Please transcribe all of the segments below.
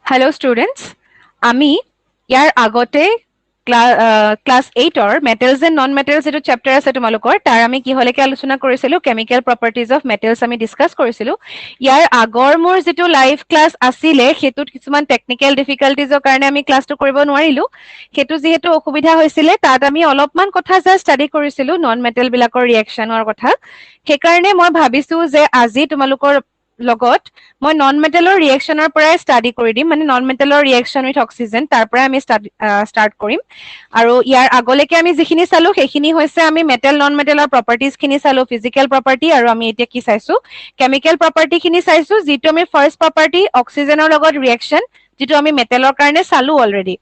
Hello students, আমি ইয়াৰ আগতে class 8 or metals and non metals এটো chapter আছে তোমালোকৰ তাৰ আমি কি হলেকে আলোচনা কৰিছিলো chemical properties of metals আমি ডিসকাস কৰিছিলো ইয়াৰ আগৰ মোৰ যেটো লাইভ ক্লাস আছিলে হেতুত কিছুমান টেকনিক্যাল ডিফিকাল্টিজৰ কাৰণে আমি ক্লাসটো কৰিব নোৱাৰিলো হেতু যেহেতু অসুবিধা হৈছিলে তাত আমি অলপমান কথা জাস্ট ষ্টাডি কৰিছিলো নন মেটেল বিলাকৰ ৰিঅ্যাকচনৰ কথা হে কাৰণে মই ভাবিছো যে আজি তোমালোকৰ লগত মই নন মেটেলৰ ৰিঅ্যাকচনৰ পৰাই ষ্টাডি কৰি দিম মানে নন মেটেলৰ ৰিঅ্যাকচন উইথ অক্সিজেন তাৰ পৰাই আমি ষ্টাৰ্ট কৰিম আৰু ইয়াৰ আগলৈকে আমি যিখিনি চালো সেইখিনি হৈছে আমি মেটেল নন মেটেলৰ প্ৰপাৰ্টিজ খিনি চালো ফিজিক্যাল প্ৰপাৰ্টি আৰু আমি এতিয়া কি চাইছো কেমিক্যাল প্ৰপাৰ্টি খিনি চাইছো যিটো আমি ফাৰ্স্ট প্ৰপাৰ্টি অক্সিজেনৰ লগত ৰিঅ্যাকচন যেটো আমি মেটেলৰ কাৰণে চালো অলৰেডি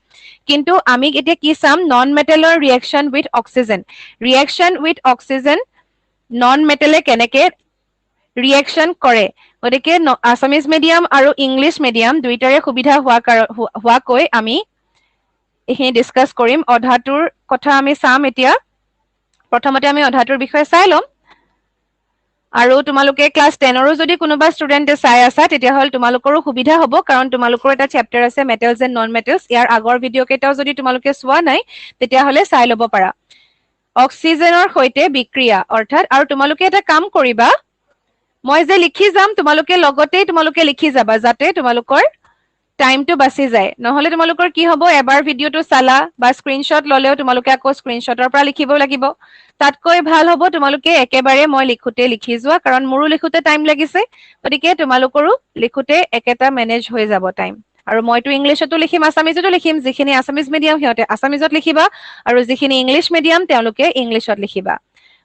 কিন্তু আমি এতিয়া কি চাম নন মেটেলৰ ৰিঅ্যাকচন উইথ অক্সিজেন নন মেটেলে কেনেকে ৰিঅ্যাকচন কৰে গতিকে আসামিজ মিডিয়াম আৰু ইংলিশ মিডিয়াম দুইটাৰে সুবিধা হোৱাকৈ আমি এখিনি ডিসকাস কৰিম অধাতুৰ কথা আমি চাম এতিয়া প্ৰথমতে আমি অধাতুৰ বিষয়ে চাই লম আৰু তোমালোকে ক্লাস 10 ৰো যদি কোনোবা ষ্টুডেন্টে চাই আছা তেতিয়া হল তোমালোকৰো সুবিধা হ'ব কাৰণ তোমালোকৰ এটা চেপ্টাৰ আছে মেটেলছ এণ্ড নন মেটেলছ ইয়াৰ আগৰ ভিডিও কেইটাও যদি তোমালোকে চোৱা নাই তেতিয়া হলে চাই ল'ব পাৰা অক্সিজেনৰ সৈতে বিক্ৰিয়া অৰ্থাৎ আৰু তোমালোকে এটা কাম কৰিবা মই যে লিখি যাম তোমালোকে লগতেই তোমালোকে লিখি যাবা যাতে তোমালোকৰ টাইমটো বাছি যায় নহলে তোমালোকৰ কি হ'ব এবাৰ ভিডিওটো চালা বা স্ক্ৰিনশ্বট ললেও তোমালোকে আকৌ স্ক্ৰিনশ্বটৰ পৰা লিখিব লাগিব তাতকৈ ভাল হ'ব তোমালোকে একেবাৰে মই লিখোতে লিখি যোৱা কাৰণ মোৰো লিখোতে টাইম লাগিছে গতিকে তোমালোকৰো লিখোতে একেটা মেনেজ হৈ যাব টাইম আৰু মইতো ইংলিশতো লিখিম আসামিজতো লিখিম যিখিনি আসামিজ মিডিয়াম হিয়তে আসামিজত লিখিবা আৰু যিখিনি ইংলিশ মিডিয়াম তেওঁলোকে ইংলিশত লিখিবা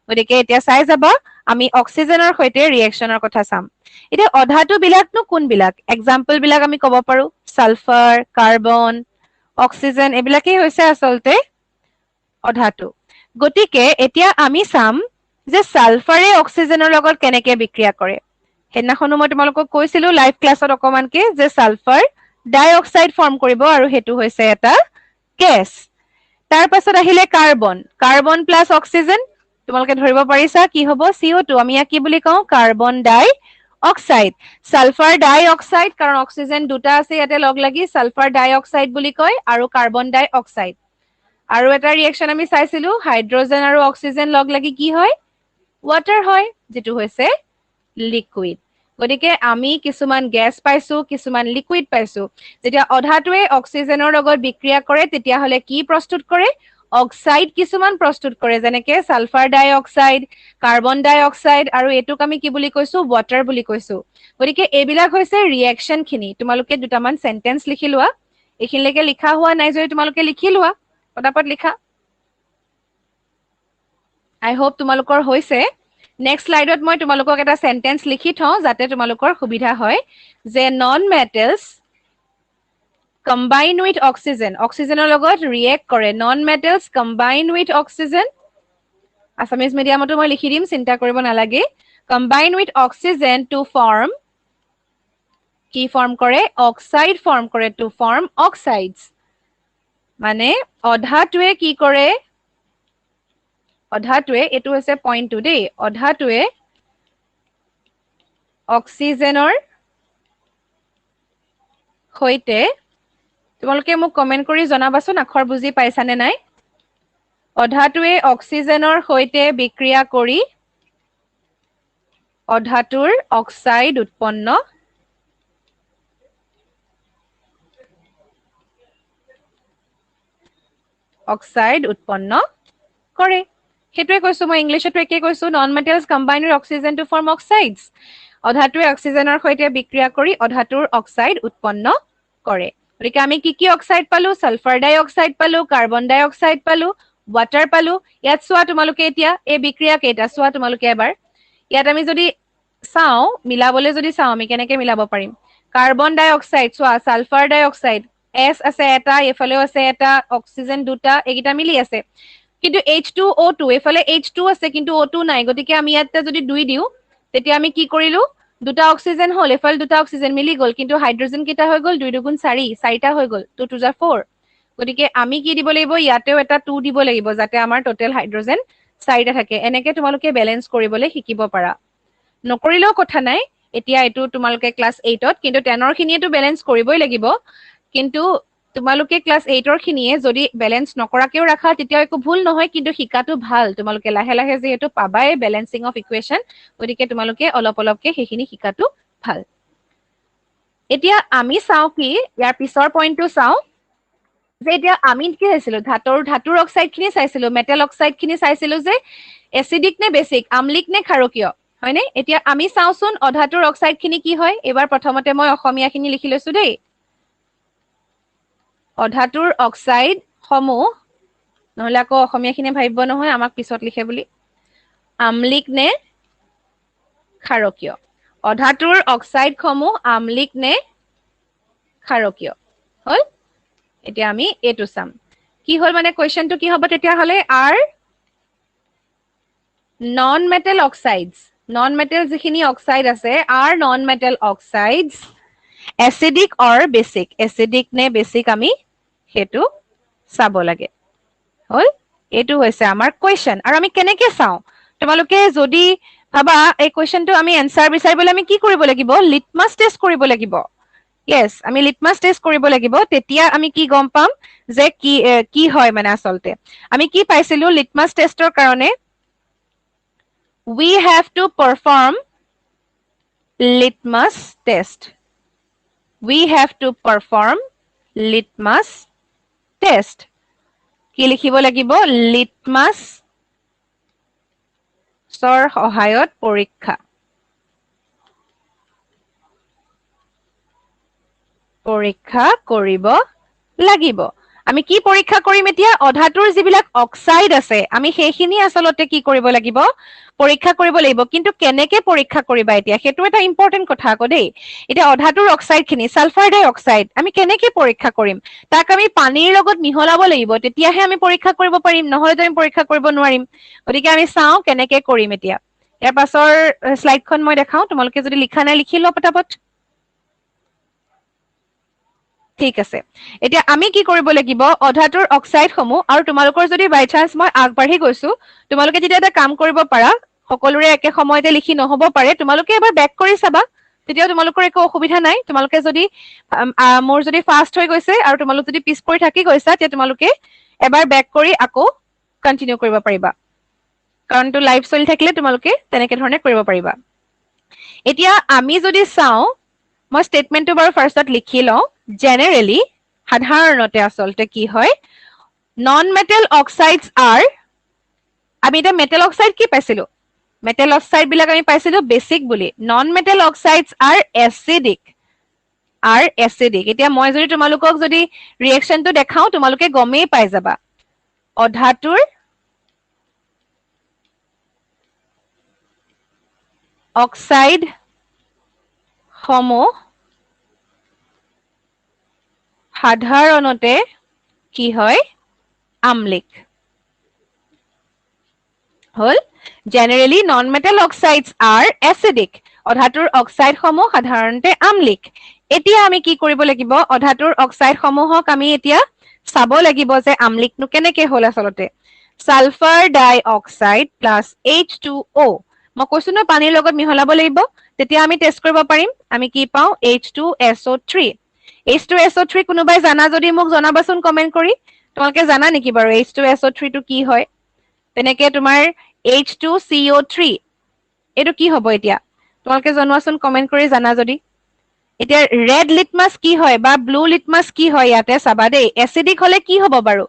গতিকে এতিয়া চাই যাবা আমি অক্সিজেনৰ সৈতে ৰিঅ্যাকচনৰ কথা চাম এতিয়া অধাতু বিলাকনো কোনবিলাক এক্সাম্পল বিলাক আমি কব পাৰো সালফাৰ কাৰ্বন অক্সিজেন এবিলাকেই হৈছে আসলতে অধাতু গতিকে এতিয়া আমি চাম যে সালফাৰে অক্সিজেনৰ লগত কেনেকে বিক্ৰিয়া কৰে হেনাখনো মই তোমালোকক কৈছিলো লাইভ ক্লাছত অকমানকে যে সালফাৰ ডাই অক্সাইড ফৰ্ম কৰিব আৰু হেতু হৈছে এটা গেছ তাৰ পাছত আহিলে কাৰ্বন প্লাস অক্সিজেন তোমালোকে ধৰিব পাৰিছা কি হ'ব CO2 আমি ইয়াক কি বুলি কওঁ কাৰ্বন ডাই অক্সাইড সালফাৰ ডাই অক্সাইড কাৰণ অক্সিজেন দুটা আছে ইয়াতে লগ লাগি সালফাৰ ডাই অক্সাইড বুলি কয় আৰু কাৰ্বন ডাই অক্সাইড আৰু এটা ৰিঅ্যাকচন আমি চাইছিলো হাইড্ৰোজেন আৰু অক্সিজেন লগ লাগি কি হয় ওয়াটাৰ হয় যেটো হৈছে লিকুইড গতিকে আমি কিছুমান গ্যাস পাইছো কিছুমান লিকুইড পাইছো যেতিয়া অধাতুৱে অক্সিজেনৰ লগত বিক্ৰিয়া কৰে তেতিয়া হলে কি প্ৰস্তুত কৰে অক্সাইড কিছুমান প্ৰস্তুত কৰে যেনেকে সালফাৰ ডাই অক্সাইড কাৰ্বন ডাই অক্সাইড আৰু এটুক আমি কি বুলি কৈছো ওয়াটাৰ বুলি কৈছো গতিকে এইবিলাক হৈছে ৰিঅ্যাকচন খিনি তোমালোকে দুটামান সেন্টেন্স লিখি লোৱা এখিনলৈকে লিখা হোৱা নাই যদি তোমালোকে লিখি লোৱা পটাপট লিখা আই হোপ তোমালোকৰ হৈছে নেক্সট স্লাইডত মই তোমালোকক এটা সেন্টেন্স লিখি থওঁ যাতে তোমালোকৰ সুবিধা হয় যে non metals combine with oxygen অক্সিজেনৰ লগত ৰিয়েক্ট কৰে non metals combine with oxygen আসামিজ মিডিয়ামতো মই লিখি দিম চিন্তা কৰিব নালাগে combine with oxygen to form কি ফৰ্ম কৰে অক্সাইড ফৰ্ম কৰে to form oxides মানে অধাতুৱে কি কৰে অধাতুৱে এটো হৈছে পইণ্টটো দেই অধাতুৱে অক্সিজেনৰ সৈতে তোমালোকে মোক কমেন্ট কৰি জনাবাচোন আখৰ বুজি পাইছানে নাই অধাতুৱে অক্সিজেনৰ সৈতে বিক্ৰিয়া কৰি অধাতুৰ অক্সাইড উৎপন্ন কৰে হেতুৱে কৈছো মই ইংলিশতো একে কৈছো non metals combine with oxygen to form oxides অধাতুৱে অক্সিজেনৰ সৈতে বিক্ৰিয়া কৰি অধাতুৰ অক্সাইড উৎপন্ন কৰে গতিকে আমি কি অক্সাইড পালো সালফাৰ ডাই অক্সাইড পালো কাৰ্বন ডাই অক্সাইড পালো ওয়াটাৰ পালো ইয়াত চোৱা তোমালোকে এতিয়া এই বিক্ৰিয়া কেইটা চোৱা তোমালোকে এবাৰ ইয়াত আমি যদি চাও মিলাবলে যদি চাও আমি কেনেকে মিলাব পাৰিম কাৰ্বন ডাই অক্সাইড চোৱা সালফাৰ ডাই অক্সাইড S আছে এটা এফালেও আছে এটা অক্সিজেন দুটা এগিটা মিলি আছে কিন্তু H2O2 এফালে H2 আছে কিন্তু O2 নাই গতিকে আমি ইয়াতে যদি 2 দিও তেতিয়া আমি কি কৰিলো দুটা অক্সিজেন হল এফালে দুটা অক্সিজেন মিলি গল কিন্তু হাইড্ৰোজেন কিটা হৈ গল 2 দুগুণ 4 চাৰিটা হৈ গল 2 2 4 গতিকে আমি কি দিব লাগিব ইয়াতেও এটা 2 দিব লাগিব যাতে আমাৰ টোটাল হাইড্ৰোজেন চাৰিটা থাকে এনেকে তোমালোকে ব্যালেন্স কৰিবলৈ শিকিব পাৰা নকৰিলেও কথা নাই এতিয়া এটো তোমালোকে ক্লাস 8ত কিন্তু 10ৰ খিনিয়েটো ব্যালেন্স কৰিবই লাগিব কিন্তু তোমালোকে ক্লাস 8ৰ খিনিয়ে যদি ব্যালেন্স নকৰাকেও ৰাখা তেতিয়া একো ভুল নহয় কিন্তু শিকাটো ভাল তোমালোকে লাহে লাহে যেহেতু পাবাই ব্যালেন্সিং অফ ইকুৱেশন গতিকে তোমালোকে অলপ অলপকে সেইখিনি শিকাটো ভাল এতিয়া আমি চাও কি ইয়াৰ পিছৰ পইণ্টটো চাও যে এতিয়া আমি কি চাইছিলো ধাতুৰ অক্সাইড খিনি চাইছিলো মেটেল অক্সাইড খিনি চাইছিলো যে এসিডিক নে বেসিক আমলিক নে ক্ষাৰকীয় হয়নে এতিয়া আমি চাওচোন অধাতুৰ অক্সাইড খিনি কি হয় এবাৰ প্ৰথমতে মই অসমীয়া খিনি লিখি লৈছো দেই অধাতুৰ অক্সাইড সমূহ নহলে আকৌ অসমীয়া খিনি ভাবিব নহয় আমাক পিছত লিখে বুলি আমলিক নে ক্ষাৰকীয় অধাতুৰ অক্সাইড সমূহ আমলিক নে ক্ষাৰকীয় হল এতিয়া আমি এটো চাম কি হল মানে কোৱেশ্চনটো কি হ'ব তেতিয়া হলে are non metal oxides non metal যিখিনি অক্সাইড আছে are non metal oxides acidic or basic acidic নে বেসিক আমি হেতু চাব লাগে হল এটো হৈছে আমাৰ কোৱেশ্চন আৰু আমি কেনেকে চাও তোমালোকে যদি ভাবা এই কোৱেশ্চনটো আমি এনসাৰ বিচাৰিবলৈ আমি কি কৰিব লাগিব লিটমাছ টেষ্ট কৰিব লাগিব yes আমি লিটমাছ টেষ্ট কৰিব লাগিব তেতিয়া আমি কি গম পাম যে কি হয় মানে আসলতে আমি কি পাইছিলো লিটমাছ টেষ্টৰ কাৰণে we have to perform litmus test we have to perform litmus test কি লিখিব লাগিব লিটমাছ সৰ সহায়ত পৰীক্ষা কৰিব লাগিব আমি কি পৰীক্ষা কৰিম এতিয়া অধাতুৰ যিবিলাক অক্সাইড আছে আমি সেইখিনি আসলতে কি কৰিব লাগিব পৰীক্ষা কৰিব লাগিব কিন্তু কেনেকে পৰীক্ষা কৰিবা এতিয়া হেতু এটা ইম্পৰ্টেন্ট কথা আকৌ দেই এতিয়া অধাতুৰ অক্সাইড খিনি সালফাৰ ডাই অক্সাইড আমি কেনেকে পৰীক্ষা কৰিম তাক আমি পানীৰ লগত মিহলাব লাগিব তেতিয়াহে আমি পৰীক্ষা কৰিব পাৰিম নহলে আমি পৰীক্ষা কৰিব নোৱাৰিম গতিকে আমি চাও কেনেকে কৰিম এতিয়া ইয়াৰ পাছৰ স্লাইডখন মই দেখাও তোমালোকে যদি লিখা নাই লিখি লও পটাপট ঠিক আছে এতিয়া আমি কি কৰিব লাগিব অধাতুৰ অক্সাইড সমূহ আৰু তোমালোকৰ যদি বাই চান্স মই আগবাঢ়ি গৈছো তোমালোকে যেতিয়া এটা কাম কৰিব পাৰা সকলোৰে একে সময়তে লিখি নহব পাৰে তোমালোকে এবাৰ বেক কৰি চাবা তেতিয়া তোমালোকৰ একো অসুবিধা নাই তোমালোকে যদি মোৰ যদি ফাষ্ট হৈ গৈছে আৰু তোমালোক যদি পিছ পৰি থাকি গৈছা তেতিয়া তোমালোকে এবাৰ বেক কৰি আকৌ কন্টিনিউ কৰিব পাৰিবা কাৰণ তো লাইভ চলি থাকিলে তোমালোকে তেনেকে ধৰণে কৰিব পাৰিবা এতিয়া আমি যদি চাও মই স্টেটমেন্টটো বাৰু ফাৰ্ষ্টত লিখি লও জেনাৰেলি সাধাৰণতে আসলতে কি হয় নন মেটেল অক্সাইডছ আৰ আমি এটা মেটেল অক্সাইড কি পাইছিলো মেটেল অক্সাইড বিলাক আমি পাইছিলো বেসিক বুলি non metal oxides are acidic এতিয়া মই যদি তোমালোকক যদি ৰিএকচনটো দেখাও তোমালোকে গমেই পাই যাবা অধাতুৰ অক্সাইড সমূহ সাধাৰণতে কি হয় আমলিক হল generally non metal oxides are acidic অধাতুৰ অক্সাইড সমূহ সাধাৰণতে আমলিক এতিয়া আমি কি কৰিব লাগিব অধাতুৰ অক্সাইড সমূহক আমি এতিয়া চাব লাগিব যে আমলিকনো কেনেকে হল আসলতে সালফাৰ ডাই অক্সাইড প্লাস H2O মই কৈছো ন পানীৰ লগত মিহলাব লাগিব তেতিয়া আমি টেষ্ট কৰিব পাৰিম আমি কি পাও H2SO3 H2SO3 কোনোবাই জানা যদি মোক জনাবাচোন কমেন্ট কৰি তোমালোকে জানা নেকি বাৰু H2SO3 টো কি হয় তেনেকে তোমাৰ H2CO3 এটো কি হ'ব এতিয়া তোমালোকে জনোৱাচোন কমেন্ট কৰি জানা যদি এতিয়া ৰেড লিটমাছ কি হয় বা ব্লু লিটমাছ কি হয় ইয়াতে চাবা দেই এসিডিক হলে কি হ'ব বাৰু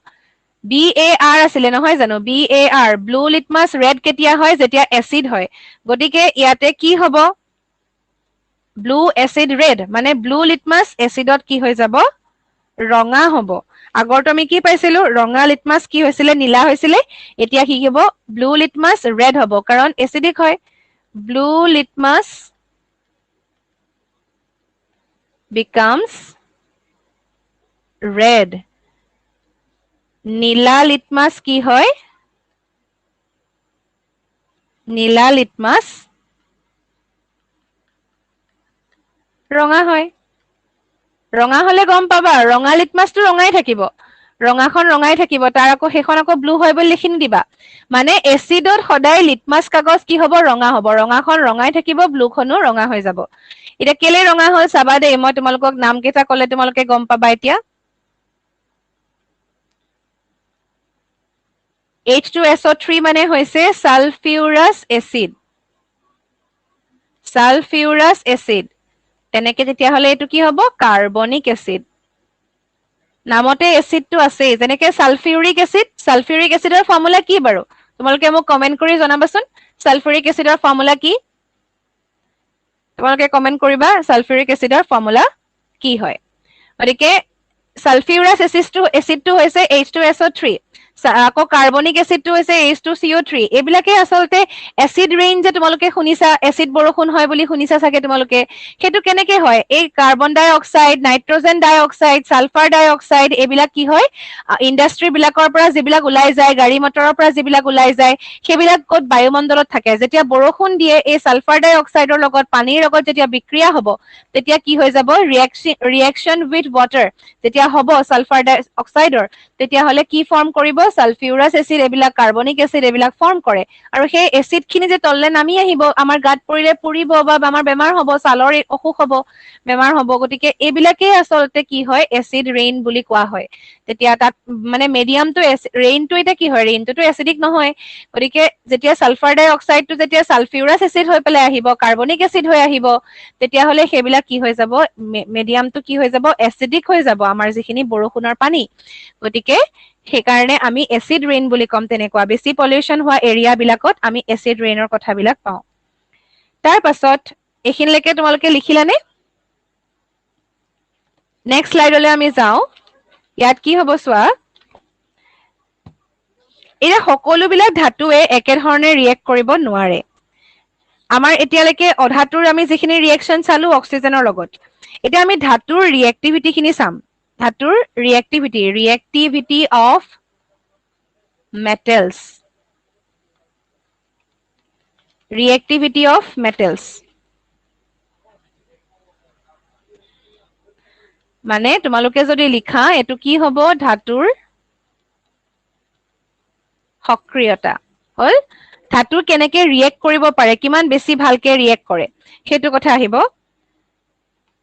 BAR আছিলে নহয় জানো BAR ব্লু লিটমাছ ৰেড কেতিয়া হয় যেতিয়া এসিড হয় গতিকে ইয়াতে কি হ'ব ব্লু এসিড ৰেড মানে ব্লু লিটমাছ এসিডত কি হৈ যাব ৰঙা হ'ব আগৰটো আমি কি পাইছিলো ৰঙা লিটমাছ কি হৈছিলে নীলা হৈছিলে এতিয়া কি হ'ব ব্লু লিটমাছ ৰেড হ'ব কাৰণ এসিডিক হয় ব্লু লিটমাছ becomes red নীলা লিটমাছ কি হয় নীলা লিটমাছ ৰঙা হয় ৰঙা হলে গম পাবা ৰঙা লিটমাছটো ৰঙাই থাকিব ৰঙাখন ৰঙাই থাকিব তাৰ আকৌ সেইখন আকৌ ব্লু হয় বুলি লিখি নিদিবা মানে এচিডত সদায় লিটমাছ কাগজ কি হ'ব ৰঙা হ'ব ৰঙাখন ৰঙাই থাকিব ব্লুখনো ৰঙা হৈ যাব এটা কেলে ৰঙা হ'ল চাবা দেই মই তোমালোকক নাম কেইটা ক'লে তোমালোকে গম পাবা এতিয়া H2SO3 মানে হৈছে সালফিউরাস এসিড সালফিউরাস এসিড তেনেকে তেতিয়া হলে এটো কি হ'ব কার্বনিক এসিড নামতে এসিডটো আছে যেনেকে সালফিউরিক এসিডৰ ফৰ্মুলা কি বাৰু তোমালোকে মোক কমেন্ট কৰি জনাবাচোন সালফিউৰিক এসিডৰ ফৰ্মুলা কি তোমালোকে কমেন্ট কৰিবা সালফিউৰিক এসিডৰ ফৰ্মুলা কি হয় গতিকে সালফিউৰাস এসিডটো হৈছে H2SO3 আকৌ কাৰ্বনিক এসিডটো হৈছে H2CO3 এইবিলাকে আসলতে এসিড ৰেইন যে তোমালোকে শুনিছা এসিড বৰষুণ হয় বুলি শুনিছা সাকে তোমালোকে হেতু কেনেকে হয় এই কার্বন ডাই অক্সাইড নাইট্রোজেন ডাই অক্সাইড সালফার ডাই অক্সাইড এইবিলাক কি হয় ইন্ডাস্ট্রি বিলাকৰ পৰা যিবিলাক ওলাই যায় গাড়ী মটৰৰ পৰা যিবিলাক ওলাই যায় সেইবিলাক কত বায়ুমণ্ডলত থাকে যেতিয়া বৰষুণ দিয়ে এই সালফাৰ ডাই অক্সাইডৰ লগত পানীৰ লগত যেতিয়া বিক্ৰিয়া হ'ব তেতিয়া কি হৈ যাব ৰিঅ্যাকশন উইথ ওয়াটাৰ যেতিয়া হ'ব সালফাৰ ডাই অক্সাইডৰ তেতিয়া হলে কি ফৰ্ম কৰিব সালফিউৰাস এসিড এইবিলাক কাৰ্বনিক এসিড এইবিলাক ফৰ্ম কৰে আৰু সেই এসিড খিনি যে তললে নামি আহিব আমাৰ গাত পৰিলে পুৰিব বা আমাৰ বেমাৰ হ'ব সালৰ অসুখ হ'ব বেমাৰ হ'ব গতিকে এইবিলাকে আসলতে কি হয় এসিড ৰেইন বুলি কোৱা হয় তেতিয়া তাত মানে মিডিয়ামটো ৰেইনটো এটা কি হয় ৰেইনটো এসিডিক নহয় গতিকে যেতিয়া সালফার ডাই অক্সাইডটো যেতিয়া সালফিউরাস এসিড হৈ পেলাই আহিব কার্বনিক এসিড হৈ আহিব তেতিয়া হলে সেইবিলাক কি হৈ যাব মিডিয়ামটো কি হৈ যাব এসিডিক হৈ যাব আমাৰ যিখিনি বৰষুণৰ পানী গতিকে সেইকাৰণে আমি এসিড ৰেইন বুলি কম তেনেকুৱা বেছি পলিউশন হোৱা এৰিয়া বিলাকত আমি এসিড ৰেইনৰ কথাবিলাক পাওঁ তাৰ পাছত এখিনলৈকে তোমালোকে লিখিলানে নেক্সট স্লাইডলৈ আমি যাওঁ ইয়াত কি হ'ব চোৱা এটা সকলোবিলাক ধাতুৱে একে ধৰণে ৰিয়েক্ট কৰিব নোৱাৰে আমাৰ এতিয়ালৈকে অধাতুৰ আমি যিখিনি ৰিয়েকশন চালো অক্সিজেনৰ লগত এতিয়া আমি ধাতুৰ ৰিয়েক্টিভিটি খিনি চাম ধাতুৰ ৰিয়েক্টিভিটি of metals reactivity of metals মানে তোমালোকে যদি লিখা এটো কি হ'ব ধাতুৰ সক্ৰিয়তা হল ধাতু কেনেকে ৰিয়েক্ট কৰিব পাৰে কিমান বেছি ভালকে ৰিয়েক্ট কৰে হেতু কথা আহিব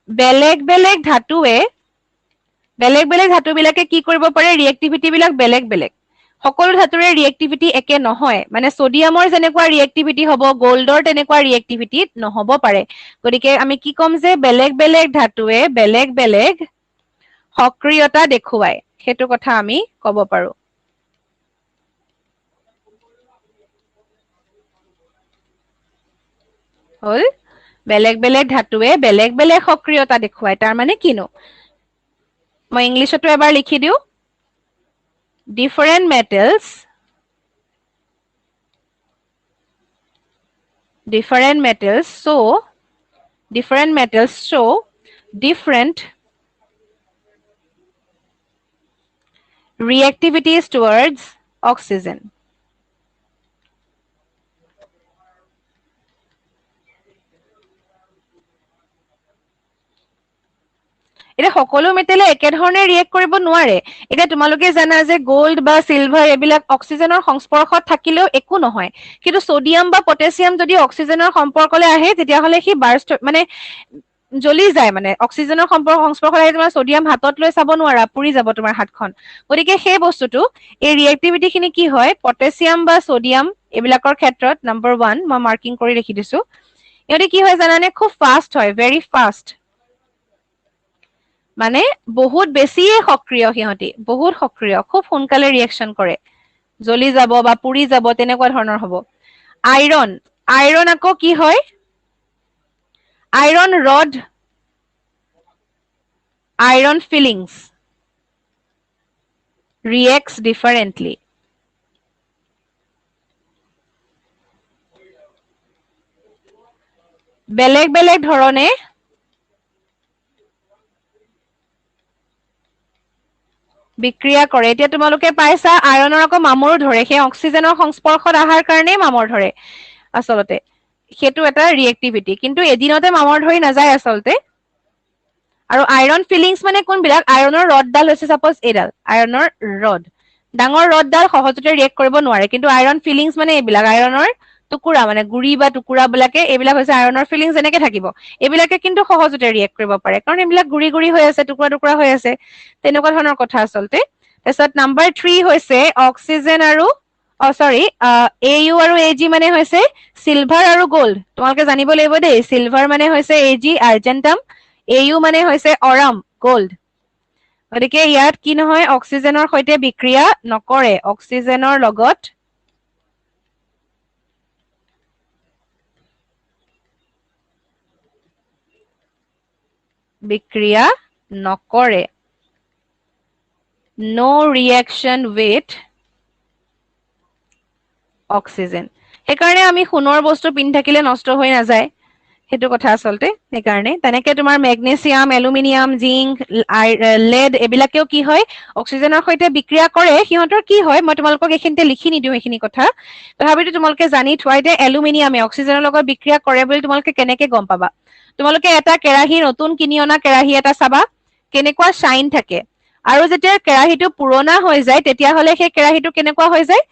বেলেগ বেলেগ ধাতু বিলাকে কি কৰিব পাৰে ৰিয়েক্টিভিটি বিলাক বেলেগ বেলেগ সকলো ধাতুৰে ৰিয়েক্টিভিটি একে নহয় মানে সোডিয়ামৰ যেনেকুৱা ৰিয়েক্টিভিটি হ'ব গোল্ডৰ তেনেকুৱা ৰিয়েক্টিভিটি নহব পাৰে গতিকে আমি কি কম যে বেলেগ বেলেগ ধাতুৱে বেলেগ বেলেগ সক্ৰিয়তা দেখুৱায় হেতু কথা আমি ক'ব পাৰো হল বেলেগ বেলেগ ধাতুৱে বেলেগ বেলেগ সক্ৰিয়তা দেখুৱায় তাৰ মানে কিনো মই ইংলিছতো এবাৰ লিখি দিও different metals show different reactivities towards oxygen এটা সকলো মেটেলে একে ধৰণে ৰিয়েক্ট কৰিব নোৱাৰে এটা তোমালোকে জানা যে গোল্ড বা সিলভাৰ এইবিলাক অক্সিজেনৰ সংস্পৰ্শত থাকিলেও একো নহয় কিন্তু সোডিয়াম বা পটাছিয়াম যদি অক্সিজেনৰ সম্পৰ্কলৈ আহে তেতিয়া হলে সি বাৰ্ষ্ট মানে জ্বলি যায় মানে অক্সিজেনৰ সংস্পৰ্শলৈ আহি তোমাৰ সোডিয়াম হাতত লৈ চাব নোৱাৰা পুৰি যাব তোমাৰ হাতখন গতিকে সেই বস্তুটো এই ৰিয়েক্টিভিটি খিনি কি হয় পটাছিয়াম বা সোডিয়াম এইবিলাকৰ ক্ষেত্ৰত নম্বৰ 1 মই মাৰ্কিং কৰি ৰাখি দিছো ইহঁতে কি হয় জানানে খুব ফাষ্ট হয় ভেৰি ফাষ্ট মানে বহুত বেছি সক্ৰিয় সিহঁতি বহুত সক্ৰিয় খুব সোনকালে ৰিয়েকশন কৰে জ্বলি যাব বা পুৰি যাব তেনেকুৱা ধৰণৰ হ'ব আইৰন আকৌ কি হয় iron rod iron fillings reacts differently বেলেগ বেলেগ ধৰণে বিক্ৰিয়া কৰে এতিয়া তোমালোকে পাইছা আইৰণৰ আকৌ মামৰ ধৰে সেই অক্সিজেনৰ সংস্পৰ্শত আহাৰ কাৰণে মামৰ ধৰে আসলতে হেতু এটা ৰিয়েক্টিভিটি কিন্তু এদিনতে মামৰ ধৰি নাযায় আসলতে আৰু আইৰণ ফিলিংছ মানে কোনবিলাক আইৰণৰ ৰডডাল হৈছে সাপোজ এইডাল আইৰণৰ ৰড ডাঙৰ ৰডডাল সহজতে ৰিয়েক্ট কৰিব নোৱাৰে কিন্তু আইৰণ ফিলিংছ মানে এইবিলাক আইৰণৰ টুকুৰা মানে গুৰি বা টুকুৰা বিলাকে এইবিলাক হৈছে আইৰণৰ ফিলিংছ যেনেকে থাকিব এইবিলাকে কিন্তু সহজতে ৰিয়েক্ট কৰিব পাৰে কাৰণ এইবিলাক গুৰি গুৰি হৈ আছে টুকুৰা টুকুৰা হৈ আছে তেনেকুৱা ধৰণৰ কথা আচলতে তাৰপিছত নাম্বাৰ 3 হৈছে অক্সিজেন আৰু সৰি AU আৰু AG মানে হৈছে সিলভাৰ আৰু গোল্ড তোমালোকে জানিব লাগিব দেই সিলভাৰ মানে হৈছে AG আৰ্জেন্টাম AU মানে হৈছে অৰাম গোল্ড গতিকে ইয়াত কি নহয় অক্সিজেনৰ সৈতে বিক্ৰিয়া নকৰে অক্সিজেনৰ লগত বিক্ৰিয়া নকৰে no reaction with oxygen সেইকাৰণে আমি সোণৰ বস্তু পিন্ধি থাকিলে নষ্ট হৈ নাযায় সেইটো কথা আচলতে সেইকাৰণে তেনেকে তোমাৰ মেগনেছিয়াম এলুমিনিয়াম জিংক লেড এবিলাকেও কি হয় অক্সিজেনৰ সৈতে বিক্ৰিয়া কৰে সিহঁতৰ কি হয় মই তোমালোকক এখিনতে লিখি নিদিও এখিনি কথা তথাপিতো তোমালোকে জানি থোৱাই যে এলুমিনিয়ামে অক্সিজেনৰ লগত বিক্ৰিয়া কৰে বুলি তোমালোকে কেনেকে গম পাবা তোমালোকে এটা কেৰাহী নতুন কিনি অনা কেৰাহী এটা চাবা কেনেকুৱা শাইন থাকে আৰু যেতিয়া কেৰাহীটো পুৰণা হৈ যায় তেতিয়া হলে সেই কেৰাহীটো কেনেকুৱা হৈ যায়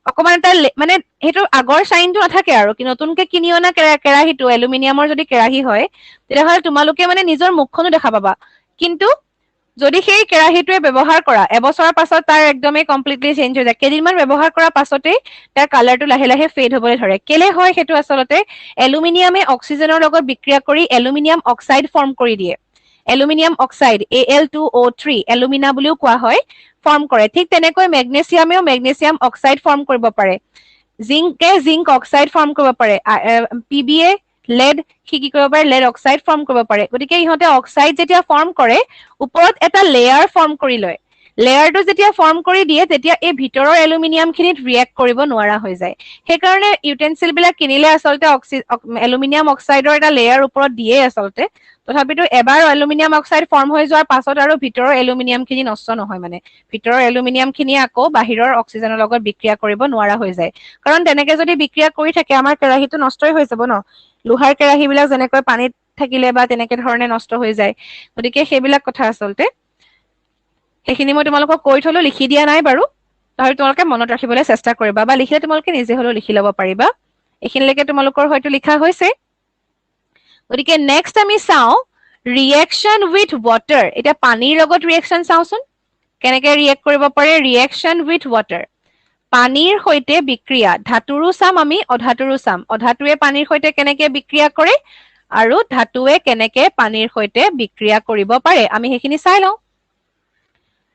অকমান এটা মানে হেতু আগৰ শাইনটো নাথাকে আৰু কি নতুনকে কিনি অনা কেৰাহীটো এলুমিনিয়ামৰ যদি কেৰাহী হয় তেতিয়াহলে তোমালোকে মানে নিজৰ মুখখনো দেখা পাবা কিন্তু যদি সেই কেৰাহীটোৱে ব্যৱহাৰ কৰা এবছৰৰ পাছত তাৰ একদমই কমপ্লিটলি চেঞ্জ হৈ যায় কেইদিনমান ব্যৱহাৰ কৰাৰ পাছতেই তাৰ কালাৰটো লাহে লাহে ফেড হ'বলৈ ধৰে কেলে হয় সেইটো আচলতে এলুমিনিয়ামে অক্সিজেনৰ লগত বিক্ৰিয়া কৰি এলুমিনিয়াম অক্সাইড ফৰ্ম কৰি দিয়ে এলুমিনিয়াম অক্সাইড Al2O3 এলুমিনা বুলিও কোৱা হয় ফৰ্ম কৰে ঠিক তেনেকৈ মেগনেছিয়ামেও মেগনেছিয়াম অক্সাইড ফৰ্ম কৰিব পাৰে জিংকে জিংক অক্সাইড ফৰ্ম কৰিব পাৰে PBA লেড কি কৰিব পাৰে লেড অক্সাইড ফৰ্ম কৰিব পাৰে গতিকে ইহঁতে অক্সাইড যেতিয়া ফৰ্ম কৰে ওপৰত এটা লেয়াৰ ফৰ্ম কৰি লয় লেয়াৰটো যেতিয়া ফৰ্ম কৰি দিয়ে তেতিয়া এই ভিতৰৰ এলুমিনিয়াম খিনিত ৰিয়েক্ট কৰিব নোৱাৰা হৈ যায় সেইকাৰণে ইউটেনচিল বিলাক কিনিলে আচলতে এলুমিনিয়াম অক্সাইডৰ এটা লেয়াৰ ওপৰত দিয়ে আচলতে তথাপিতো এবাৰ এলুমিনিয়াম অক্সাইড ফৰ্ম হৈ যোৱাৰ পাছত আৰু ভিতৰৰ এলুমিনিয়াম খিনি নষ্ট নহয় মানে ভিতৰৰ এলুমিনিয়াম খিনি আকৌ বাহিৰৰ অক্সিজেনৰ লগত বিক্ৰিয়া কৰিব নোৱাৰা হৈ যায় কাৰণ তেনেকে যদি বিক্ৰিয়া কৰি থাকে আমাৰ কেৰাহীটো নষ্টই হৈ যাব ন লোহাৰ কেৰাহী বিলাক যেনেকৈ পানীত থাকিলে বা তেনেকে ধৰণে নষ্ট হৈ যায় গতিকে সেইবিলাক কথা আচলতে সেইখিনি মই তোমালোকক কৈ থলো লিখি দিয়া নাই বাৰু তাহলে তোমালোকে মনত ৰাখিবলৈ চেষ্টা কৰিবা বা লিখিলে তোমালোকে নিজে হলেও লিখি ল'ব পাৰিবা এইখিনিলৈকে তোমালোকৰ হয়তো লিখা হৈছে গতিকে নেক্সট আমি চাওঁ ৰিয়েকশ্যন উইথ ৱাটাৰ এটা পানীৰ লগত ৰিয়েকশ্যন চাওঁচোন কেনেকে ৰিয়েক্ট কৰিব পাৰে ৰিয়েকশ্যন উইথ ৱাটাৰ পানীৰ সৈতে বিক্ৰিয়া ধাতুৰো চাম আমি অধাতুৰো চাম অধাতুৱে পানীৰ সৈতে কেনেকে বিক্ৰিয়া কৰে আৰু ধাতুৱে কেনেকে পানীৰ সৈতে বিক্ৰিয়া কৰিব পাৰে আমি সেইখিনি চাই লওঁ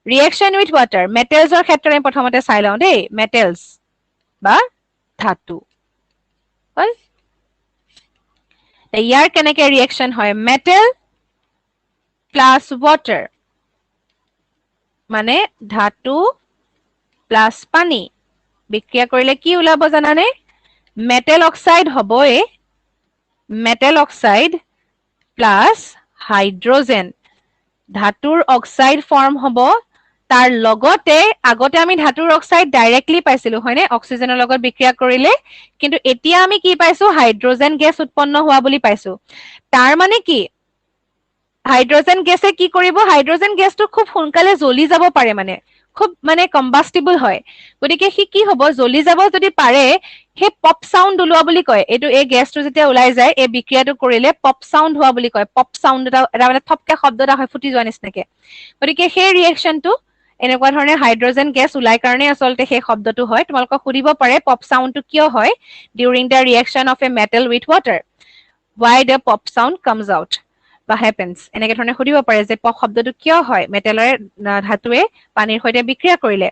ৰিয়েকশ্যন উইথ ৱাটাৰ মেটেলছৰ ক্ষেত্ৰত আমি প্ৰথমতে চাই লওঁ দেই মেটেলছ বা ধাতু হ'ল ইয়াৰ কেনেকে ৰিয়েকশ্যন হয় মেটেল প্লাছ ৱাটাৰ মানে ধাতু প্লাছ পানী বিক্ৰিয়া কৰিলে কি ওলাব জানানে মেটেল অক্সাইড হ'বই মেটেল অক্সাইড প্লাছ হাইড্ৰজেন ধাতুৰ অক্সাইড ফৰ্ম হ'ব তাৰ লগতে আগতে আমি ধাতুৰ অক্সাইড ডাইৰেক্টলি পাইছিলো হয়নে অক্সিজেনৰ লগত বিক্ৰিয়া কৰিলে কিন্তু এতিয়া আমি কি পাইছো হাইড্ৰজেন গেছ উৎপন্ন হোৱা বুলি পাইছো তাৰ মানে কি হাইড্ৰজেন গেছে কি কৰিব হাইড্ৰজেন গেছটো খুব সোনকালে জ্বলি যাব পাৰে মানে খুব মানে কম্বাষ্টিবল হয় গতিকে সি কি হ'ব জ্বলি যাব যদি পাৰে সেই পপ সাউন্ড ওলোৱা বুলি কয় এইটো এই গেছটো যেতিয়া ওলাই যায় এই বিক্ৰিয়াটো কৰিলে পপ সাউন্ড হোৱা বুলি কয় পপ সাউন্ড এটা মানে থপকে শব্দ এটা হয় ফুটি যোৱা নিচিনাকে গতিকে সেই ৰিয়েকশ্যনটো এনেকুৱা ধৰণে হাইড্ৰজেন গেছ ওলাই কাৰণে আচলতে সেই শব্দটো হয় তোমালোকক সুধিব পাৰে পপ সাউন্ডটো কিয় হয় during the reaction of A metal with water why the pop sound comes out বা happens এনেকে ধৰণে সুধিব পাৰে যে পপ শব্দটো কিয় হয় মেটেলৰে ধাতুৱে পানীৰ সৈতে বিক্ৰিয়া কৰিলে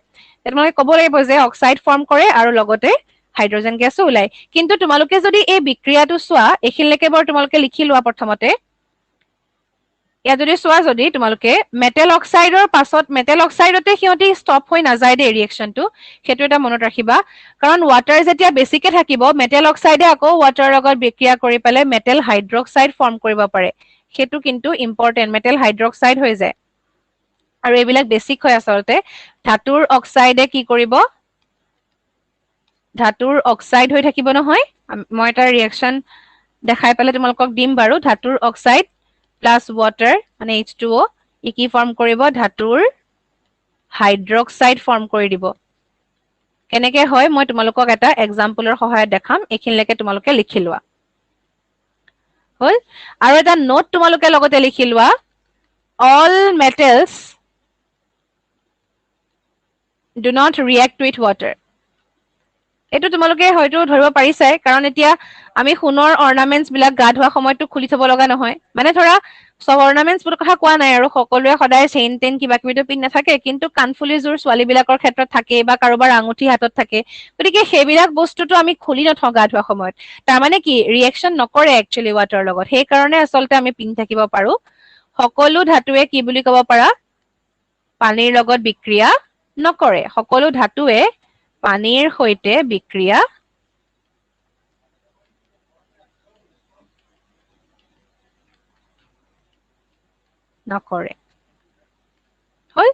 তোমালোকে ক'ব লাগিব যে অক্সাইড ফৰ্ম কৰে আৰু লগতে হাইড্ৰজেন গেছো ওলাই কিন্তু তোমালোকে যদি এই বিক্ৰিয়াটো চোৱা এইখিনিলৈকে বৰ তোমালোকে লিখি লোৱা প্ৰথমতে ইয়াত যদি চোৱা যদি তোমালোকে মেটেল অক্সাইডৰ পাছত মেটেল অক্সাইডতে সিহঁতি ষ্টপ হৈ নাযায় দেই ৰিয়েকশ্যনটো সেইটো এটা মনত ৰাখিবা কাৰণ ৱাটাৰ যেতিয়া বেছিকে থাকিব মেটেল অক্সাইডে আকৌ ৱাটাৰৰ লগত বিক্ৰিয়া কৰি পেলাই মেটেল হাইড্ৰক্সাইড ফৰ্ম কৰিব পাৰে সেইটো কিন্তু ইম্পৰ্টেণ্ট মেটেল হাইড্ৰক্সাইড হৈ যায় আৰু এইবিলাক বেছিক হয় আচলতে ধাতুৰ অক্সাইডে কি কৰিব ধাতুৰ অক্সাইড হৈ থাকিব নহয় মই এটা ৰিয়েকশ্যন দেখাই পেলাই তোমালোকক দিম বাৰু ধাতুৰ অক্সাইড প্লাছ ৱাটাৰ মানে H2O ই কি ফৰ্ম কৰিব ধাতুৰ হাইড্ৰক্সাইড ফৰ্ম কৰি দিব কেনেকৈ হয় মই তোমালোকক এটা এক্সাম্পলৰ সহায়ত দেখাম এইখিনিলৈকে তোমালোকে লিখি লোৱা হল আৰু এটা নোট তোমালোকে লগতে লিখি লোৱা all metals do not react with water এটো তোমালোকে হয়তো ধৰিব পাৰিছাই কাৰণ এতিয়া আমি সোণৰ অৰ্নামেন্টস বিলাক গা ধোৱা সময়টো খুলি থব লগা নহয় মানে ধৰা সব অৰ্নামেন্টস বোৰ কথা কোৱা নাই আৰু সকলোৱে সদায় চেইন টেন কিবা কিবিটো পিন নাথাকে কিন্তু কাণফুলি জোৰ ছোৱালী বিলাকৰ ক্ষেত্ৰত থাকে বা কাৰোবাৰ আঙুঠি হাতত থাকে গতিকে সেইবিলাক বস্তুটো আমি খুলি নথওঁ গা ধোৱা সময়ত তাৰ মানে কি ৰিয়েকচন নকৰে একচুয়ালি ৱাটাৰ লগত সেই কাৰণে আচলতে আমি পিন থাকিব পাৰো সকলো ধাতুৱে কি বুলি ক'ব পাৰা পানীৰ লগত বিক্ৰিয়া নকৰে সকলো ধাতুৱে পানীৰ সৈতে বিক্ৰিয়া নকৰে হল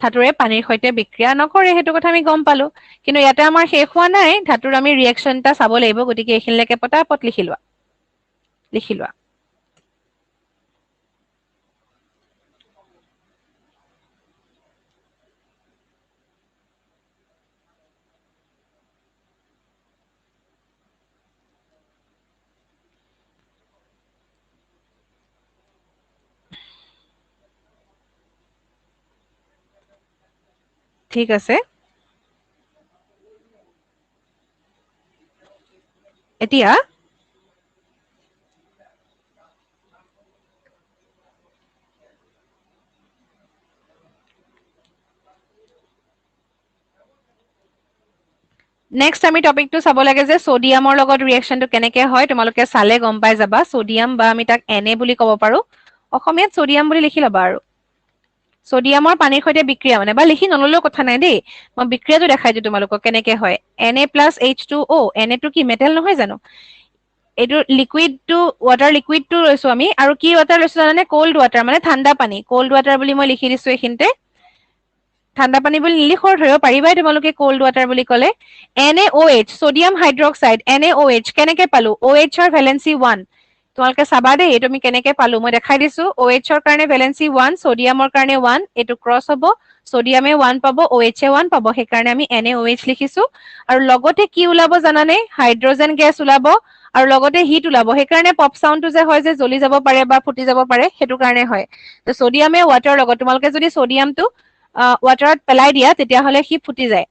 ধাতুৰে পানীৰ সৈতে বিক্ৰিয়া নকৰে হেতু কথা আমি গম পালো কিন্তু ইয়াতে আমাৰ শেষ হোৱা নাই ধাতুৰ আমি ৰিয়েকচন টা চাব লাগিব গতিকে এইখিনিলৈকে পটাপট লিখি লোৱা ঠিক আছে এতিয়া নেক্সট আমি টপিকটো চাব লাগে যে সোডিয়ামৰ লগত ৰিয়েকচনটো কেনেকৈ হয় তোমালোকে চালে গম পাই যাবা সোডিয়াম বা আমি তাক Na বুলি ক'ব পাৰো অসমীয়াত সোডিয়াম বুলি লিখি ল'বা আৰু সোডিয়ামৰ পানীৰ সৈতে বিক্ৰিয়া মানে বা লিখি নললেও কথা নাই দেই মই বিক্ৰিয়াটো দেখাই দিওঁ তোমালোকক কেনেকৈ হয় Na + H2O Na টো কি মেটেল নহয় জানো এইটো লিকুইডটো ৱাটাৰ লিকুইডটো লৈছো আমি আৰু কি ৱাটাৰ লৈছো জানানে কোল্ড ৱাটাৰ মানে ঠাণ্ডা পানী কোল্ড ৱাটাৰ বুলি মই লিখি দিছো এইখিনিতে ঠাণ্ডা পানী বুলি নিলিখৰ ধৰিব পাৰিবাই তোমালোকে কোল্ড ৱাটাৰ বুলি ক'লে NaOH সোডিয়াম হাইড্ৰক্সাইড NaOH কেনেকৈ পালো OH ৰ ভ্যালেন্সি 1 তোমালোকে চাবা দেই এইটো আমি কেনেকৈ পালো মই দেখাই দিছো OH ৰ কাৰণে ভ্যালেন্সি 1 সোডিয়ামৰ কাৰণে 1 এইটো ক্ৰস হ'ব সোডিয়ামে 1 পাব OH এ 1 পাব সেই কাৰণে আমি NaOH লিখিছো আৰু লগতে কি ওলাব জানানে হাইড্ৰোজেন গেছ ওলাব আৰু লগতে হিট ওলাব সেই কাৰণে পপ সাউন্ডটো যে হয় যে জ্বলি যাব পাৰে বা ফুটি যাব পাৰে হেতু কাৰণে হয় তো সোডিয়ামে ৱাটাৰ লগত তোমালোকে যদি সোডিয়ামটো ৱাটাৰত পেলাই দিয়া তেতিয়া হলে হি ফুটি যায়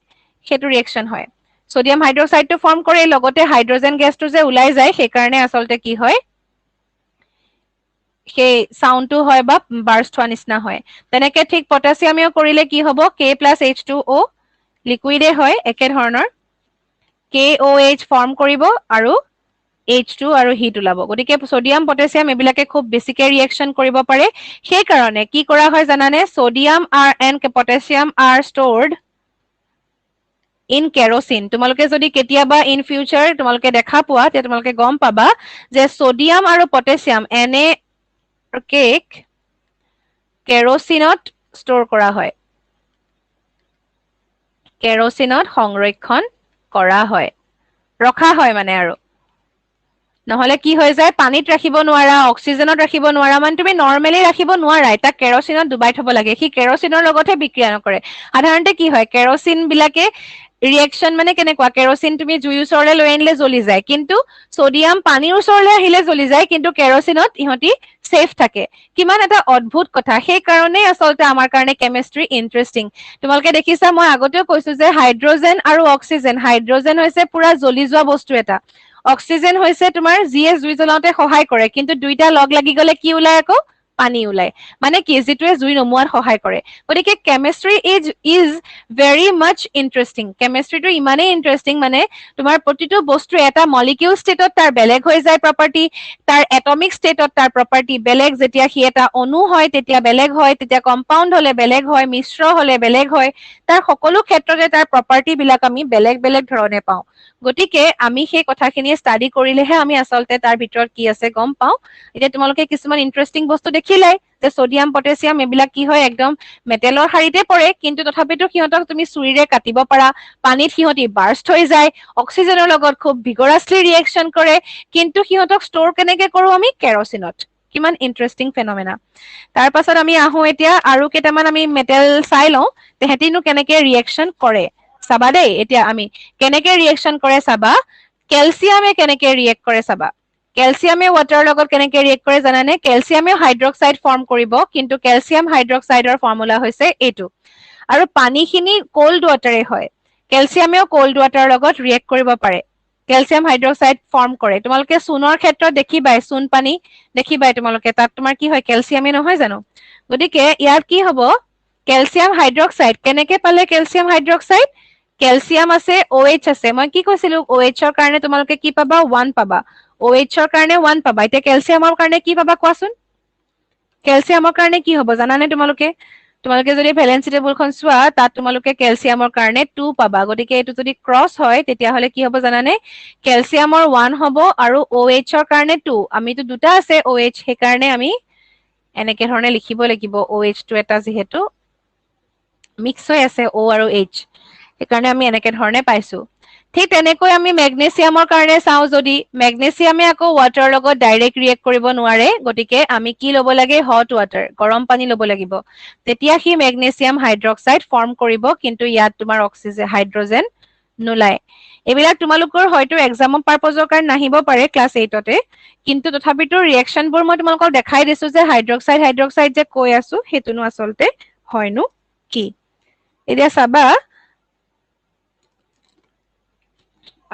হেতু ৰিয়েকচন হয় সোডিয়াম হাইড্ৰক্সাইডটো ফৰ্ম কৰে লগতে হাইড্ৰোজেন গেছটো যে ওলাই যায় সেই কাৰণে আচলতে কি হয় সেই সাউন্ডটো হয় বা বাৰ্স্ট হোৱা নিচিনা হয় তেনেকে ঠিক পটাছিয়ামেও কৰিলে কি হ'ব K + H2O লিকুইডে হয় একে ধৰণৰ KOH ফৰ্ম কৰিব আৰু H2 আৰু হিট ওলাব গতিকে সোডিয়াম পটাছিয়াম এইবিলাকে খুব বেছিকে ৰিয়েকচন কৰিব পাৰে সেই কাৰণে কি কৰা হয় জানানে sodium and potassium are stored in kerosene তোমালোকে যদি কেতিয়াবা ইন ফিউচাৰ তোমালোকে দেখা পোৱা তেতিয়া তোমালোকে গম পাবা যে সোডিয়াম আৰু পটাছিয়াম কেক কেৰোচিনত ষ্ট'ৰ কৰা হয় কেৰোচিনত সংৰক্ষণ কৰা হয় ৰখা হয় মানে আৰু নহলে কি হৈ যায় পানীত ৰাখিব নোৱাৰা অক্সিজেনত ৰাখিব নোৱাৰা মানে তুমি নৰমেলি ৰাখিব নোৱাৰা এটা কেৰোচিনত ডুবাই থব লাগে সি কেৰোচিনৰ লগতহে বিক্ৰিয়া নকৰে সাধাৰণতে কি হয় কেৰোচিন বিলাকে ৰিয়েকচন মানে কেনেকুৱা কেৰোচিন তুমি জুই ওচৰলৈ লৈ আনিলে জ্বলি যায় কিন্তু সোডিয়াম পানীৰ ওচৰলৈ আহিলে জ্বলি যায় কিন্তু কেৰোচিনত ইহঁতি সেফ থাকে কিমান এটা অদ্ভুত কথা সেই কাৰণে আচলতে আমাৰ কাৰণে কেমিষ্ট্ৰি ইন্টাৰেষ্টিং তোমালোকে দেখিছা মই আগতেও কৈছো যে হাইড্ৰোজেন আৰু অক্সিজেন হাইড্ৰোজেন হৈছে পুৰা জ্বলি যোৱা বস্তু এটা অক্সিজেন হৈছে তোমাৰ যিয়ে জুই জ্বলাওঁতে সহায় কৰে কিন্তু দুইটা লগ লাগি গলে কি ওলাই আকৌ পানী ওলাই মানে কি যিটোৱে জুই নমোৱাত সহায় কৰে গতিকে chemistry is very much interesting কেমিষ্ট্ৰিটো ইমানেই ইন্টাৰেষ্টিং মানে তোমাৰ প্ৰতিটো বস্তু এটা মলিকিউল ষ্টেটত তাৰ বেলেগ হৈ যায় প্ৰপাৰ্টি তাৰ এটমিক ষ্টেটত তাৰ প্ৰপাৰ্টি বেলেগ যেতিয়া সি এটা অণু হয় তেতিয়া বেলেগ হয় তেতিয়া কম্পাউণ্ড হলে বেলেগ হয় মিশ্ৰ হলে বেলেগ হয় তাৰ সকলো ক্ষেত্ৰতে তাৰ প্ৰপাৰ্টি বিলাক আমি বেলেগ বেলেগ ধৰণে পাওঁ গতিকে আমি সেই কথাখিনি ষ্টাডি কৰিলেহে আমি আচলতে তাৰ ভিতৰত কি আছে গম পাওঁ এতিয়া তোমালোকে কিছুমান ইন্টাৰেষ্টিং বস্তু দেখিলাই যে সোডিয়াম পটাছিয়াম এইবিলাক কি হয় একদম মেটেলৰ শাৰীতে পৰে কিন্তু তথাপিতো সিহঁতক তুমি চুৰিৰে কাটিব পাৰা পানীত সিহঁতি বাৰ্ষ্ট হৈ যায় অক্সিজেনৰ লগত খুব ভিগৰাছলি ৰিয়েকচন কৰে কিন্তু সিহঁতক ষ্ট'ৰ কেনেকে কৰো আমি কেৰোচিনত কিমান ইন্টাৰেষ্টিং ফেনমেনা তাৰ পাছত আমি আহো এতিয়া আৰু কেইটামান আমি মেটেল চাই লওঁ তেহেঁতিনো কেনেকে ৰিয়েকশ্যন কৰে চাবা দেই এতিয়া আমি কেনেকে ৰিয়েকশ্যন কৰে চাবা কেলছিয়ামে কেনেকে ৰিয়েক্ট কৰে চাবা কেলছিয়ামে ৱাটাৰৰ লগত কেনেকে ৰিয়েক্ট কৰে জানানে কেলছিয়ামে হাইড্ৰক্সাইড ফৰ্ম কৰিব কিন্তু কেলছিয়াম হাইড্ৰক্সাইডৰ ফৰ্মুলা হৈছে এইটো আৰু পানীখিনি কোল্ড ৱাটাৰে হয় কেলছিয়ামেও কোল্ড ৱাটাৰৰ লগত ৰিয়েক্ট কৰিব পাৰে কেলছিয়াম হাইড্ৰক্সাইড ফৰ্ম কৰে তোমালোকে চূনৰ ক্ষেত্ৰত দেখিবাই চূন পানী দেখিবাই তোমালোকে তাত তোমাৰ কি হয় কেলছিয়ামে নহয় জানো গতিকে ইয়াত কি হ'ব কেলছিয়াম হাইড্ৰক্সাইড কেনেকে পালে কেলছিয়াম হাইড্ৰক্সাইড কেলছিয়াম আছে OH আছে মই কি কৈছিলো OH ৰ কাৰণে তোমালোকে কি পাবা 1 পাবা OH ৰ কাৰণে 1 পাবা এতিয়া কেলছিয়ামৰ কাৰণে কি পাবা কোৱাচোন কেলছিয়ামৰ কাৰণে কি হ'ব জানানে তোমালোকে তোমালোকে যদি ভেলেন্সি টেবুলখন চোৱা তাত তোমালোকে কেলছিয়ামৰ কাৰণে 2 পাবা গতিকে এইটো যদি ক্ৰছ হয় তেতিয়াহ'লে কি হ'ব জানানে কেলছিয়ামৰ 1 হ'ব আৰু OH ৰ কাৰণে 2 আমিতো দুটা আছে OH সেইকাৰণে আমি এনেকে ধৰণে লিখিব লাগিব OH টো এটা যিহেতু মিক্স হৈ আছে O আৰু H সেইকাৰণে আমি এনেকে ধৰণে পাইছো ঠিক তেনেকৈ আমি মেগনেছিয়ামৰ কাৰণে চাওঁ যদি মেগনেছিয়ামে আকৌ ৱাটাৰৰ লগত ডাইৰেক্ট ৰিয়েক্ট কৰিব নোৱাৰে গতিকে আমি কি ল'ব লাগে হট ৱাটাৰ গৰম পানী ল'ব লাগিব তেতিয়া সি মেগনেছিয়াম হাইড্ৰক্সাইড ফৰ্ম কৰিব কিন্তু ইয়াত তোমাৰ অক্সিজেন হাইড্ৰজেন নোলায় এইবিলাক তোমালোকৰ হয়তো এক্সামৰ পাৰপজৰ কাৰণে নাহিব পাৰে ক্লাছ 8তে কিন্তু তথাপিতো ৰিয়েকশ্যনবোৰ মই তোমালোকক দেখাই দিছো যে হাইড্ৰক্সাইড যে কৈ আছো হেতুনো আচলতে হয়নো কি এতিয়া চাবা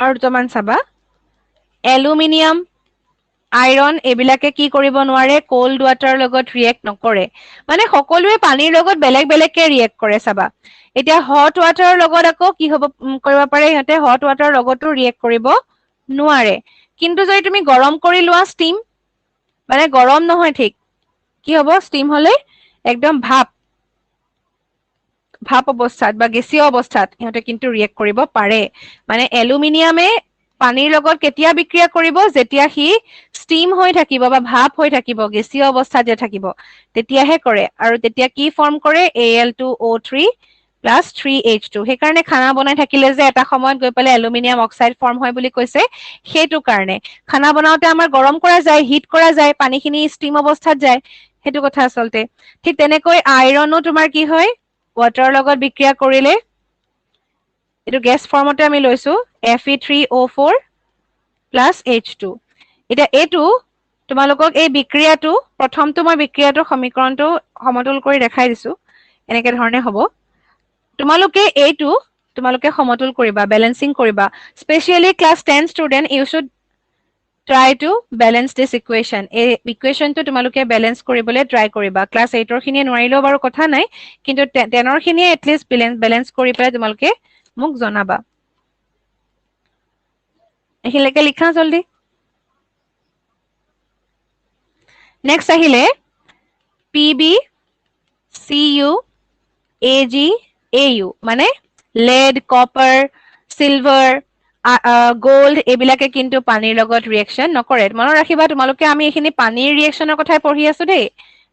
আৰু দুটামান চাবা এলুমিনিয়াম আইৰন এইবিলাকে কি কৰিব নোৱাৰে কোল্ড ৱাটাৰৰ লগত ৰিয়েক্ট নকৰে মানে সকলোৱে পানীৰ লগত বেলেগ বেলেগকে ৰিয়েক্ট কৰে চাবা এতিয়া হট ৱাটাৰৰ লগত আকৌ কি হ'ব কৰিব পাৰে ইহঁতে হট ৱাটাৰৰ লগতো ৰিয়েক্ট কৰিব নোৱাৰে কিন্তু যদি তুমি গৰম কৰি লোৱা ষ্টিম মানে গৰম নহয় ঠিক কি হ'ব ষ্টিম হলে একদম ভাপ অৱস্থাত বা গেছীয় অৱস্থাত ইহঁতে কিন্তু ৰিয়েক্ট কৰিব পাৰে মানে এলুমিনিয়ামে পানীৰ লগত কেতিয়া বিক্ৰিয়া কৰিব যেতিয়া সি ষ্টিম হৈ থাকিব বা ভাপ হৈ থাকিব গেছীয় অৱস্থাত যে থাকিব তেতিয়াহে কৰে আৰু তেতিয়া কি ফৰ্ম কৰে Al2O3 প্লাছ 3H2 সেইকাৰণে খানা বনাই থাকিলে যে এটা সময়ত গৈ পেলাই এলুমিনিয়াম অক্সাইড ফৰ্ম হয় বুলি কৈছে সেইটো কাৰণে খানা বনাওতে আমাৰ গৰম কৰা যায় হিট কৰা যায় পানীখিনি ষ্টিম অৱস্থাত যায় সেইটো কথা আচলতে ঠিক তেনেকৈ আইৰনো তোমাৰ কি হয় ৱাটাৰৰ লগত বিক্ৰিয়া কৰিলে এইটো গেছ ফৰ্মতে আমি লৈছো Fe3O4 প্লাছ H2 এতিয়া এইটো তোমালোকক এই বিক্ৰিয়াটো প্ৰথমটো মই বিক্ৰিয়াটোৰ সমীকৰণটো সমতুল কৰি দেখাই দিছো এনেকে ধৰণে হ'ব তোমালোকে সমতুল কৰিবা বেলেন্সিং কৰিবা specially class 10 student you should try to balance this equation এই ইকুৱেশ্যনটো তোমালোকে বেলেন্স কৰিবলৈ ট্ৰাই কৰিবা ক্লাছ 8ৰ খিনিয়ে নোৱাৰিলেও বাৰু কথা নাই কিন্তু 10ৰ খিনিয়ে এটলিষ্ট বেলেন্স কৰি পেলাই তোমালোকে মোক জনাবা এইখিনিলৈকে লিখা জলদি নেক্সট আহিলে PbCuAgAu মানে lead copper silver গোল্ড এইবিলাকে কিন্তু পানীৰ লগত ৰিয়েকশ্যন নকৰে মনত ৰাখিবা তোমালোকে আমি এইখিনি পানীৰ ৰিয়েকশ্যনৰ কথাই পঢ়ি আছো দেই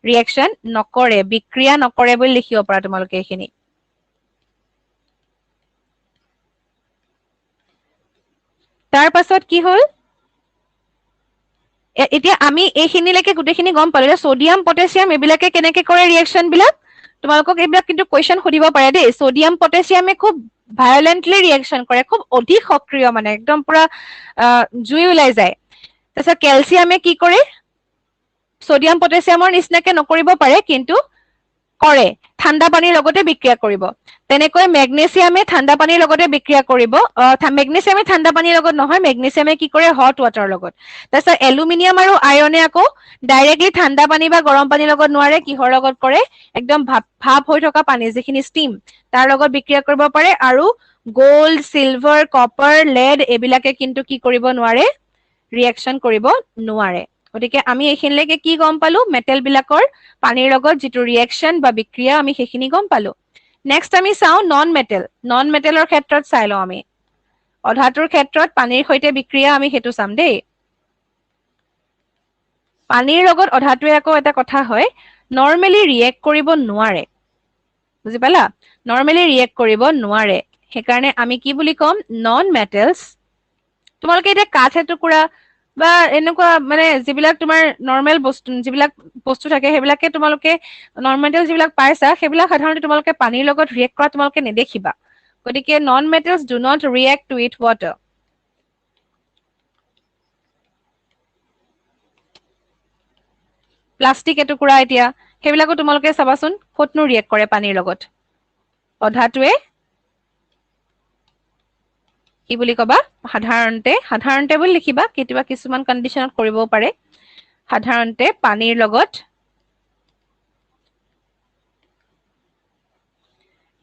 ৰিয়েকশ্যন নকৰে বিক্ৰিয়া নকৰে বুলি লিখিব পাৰা তোমালোকে এইখিনি তাৰ পাছত কি হ'ল এতিয়া আমি এইখিনিলৈকে গোটেইখিনি গম পালো সোডিয়াম পটাছিয়াম এইবিলাকে কেনেকে কৰে ৰিয়েকশ্যন বিলাক তোমালোকক এইবিলাক কিন্তু কোৱেশ্চন সুধিব পাৰে দেই সোডিয়াম পটাছিয়ামে খুব ভায়োলেন্টলি ৰিয়েকশ্যন কৰে খুব অধিক সক্ৰিয় মানে একদম পুৰা জুই ওলাই যায় তাৰপিছত কেলছিয়ামে কি কৰে সোডিয়াম পটাছিয়ামৰ নিচিনাকে নকৰিব পাৰে কিন্তু কৰে ঠাণ্ডা পানীৰ লগতে বিক্ৰিয়া কৰিব তেনেকৈ মেগনেছিয়ামে ঠাণ্ডা পানীৰ লগতে বিক্ৰিয়া কৰিব মেগনেছিয়ামে ঠাণ্ডা পানীৰ লগত নহয় মেগনেছিয়ামে কি কৰে হট ৱাটাৰৰ লগত তাৰপিছত এলুমিনিয়াম আৰু আইৰনে আকৌ ডাইৰেক্টলি ঠাণ্ডা পানী বা গৰম পানীৰ লগত নোৱাৰে কিহৰ লগত কৰে একদম ভাপ হৈ থকা পানী যিখিনি ষ্টিম তাৰ লগত বিক্ৰিয়া কৰিব পাৰে আৰু গোল্ড সিলভাৰ কপাৰ লেড এইবিলাকে কিন্তু কি কৰিব নোৱাৰে ৰিয়েকশ্যন কৰিব নোৱাৰে গতিকে আমি এইখিনিলৈকে কি গম পালো মেটেল বিলাকৰ পানীৰ লগত যিটো ৰিয়েকশ্যন বা বিক্ৰিয়া আমি সেইখিনি গম পালো নেক্সট আমি চাওঁ নন মেটেলৰ ক্ষেত্ৰত চাই লওঁ আমি অধাতুৰ ক্ষেত্ৰত পানীৰ সৈতে বিক্ৰিয়া আমি সেইটো চাম দেই পানীৰ লগত অধাতুৱে আকৌ এটা কথা হয় নৰ্মেলি ৰিয়েক্ট কৰিব নোৱাৰে বুজি পালা নৰ্মেলি ৰিয়েক্ট কৰিব নোৱাৰে সেইকাৰণে আমি কি বুলি ক'ম নন মেটেলছ তোমালোকে এতিয়া কাঠ এটুকুৰা বা এনেকুৱা মানে যিবিলাক তোমাৰ নৰ্মেল বস্তু যিবিলাক বস্তু থাকে সেইবিলাকে তোমালোকে নন মেটেল যিবিলাক পাইছা সেইবিলাক সাধাৰণতে তোমালোকে পানীৰ লগত ৰিয়েক্ট কৰা তোমালোকে নেদেখিবা গতিকে non metals do not react with water plastic এটুকুৰা এতিয়া সেইবিলাকো তোমালোকে চাবাচোন ক'তনো ৰিয়েক্ট কৰে পানীৰ লগত অধাটোৱে কি বুলি কবা সাধাৰণতে বুলি লিখিবা কেতিয়াবা কিছুমান কণ্ডিশ্যনত কৰিবও পাৰে সাধাৰণতে পানীৰ লগত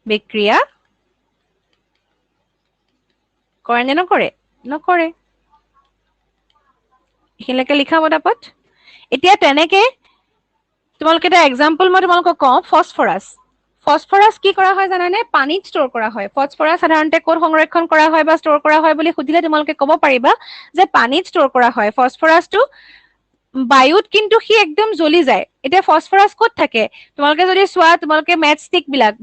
বিক্ৰিয়া কৰে নে নকৰে নকৰে এইখিনিলৈকে লিখা পটাপট এতিয়া তেনেকে তোমালোকে এটা এক্সাম্পল মই তোমালোকক কওঁ ফছফৰাছ কি কৰা হয় জানানে পানীত ষ্ট'ৰ কৰা হয় ফছফৰাছ সাধাৰণতে ক'ত সংৰক্ষণ কৰা হয় বা ষ্ট'ৰ কৰা হয় বুলি সুধিলে তোমালোকে ক'ব পাৰিবা যে পানীত ষ্ট'ৰ কৰা হয় ফছফৰাছটো বায়ুত কিন্তু সি একদম জ্বলি যায় এতিয়া ফছফৰাছ ক'ত থাকে তোমালোকে যদি চোৱা তোমালোকে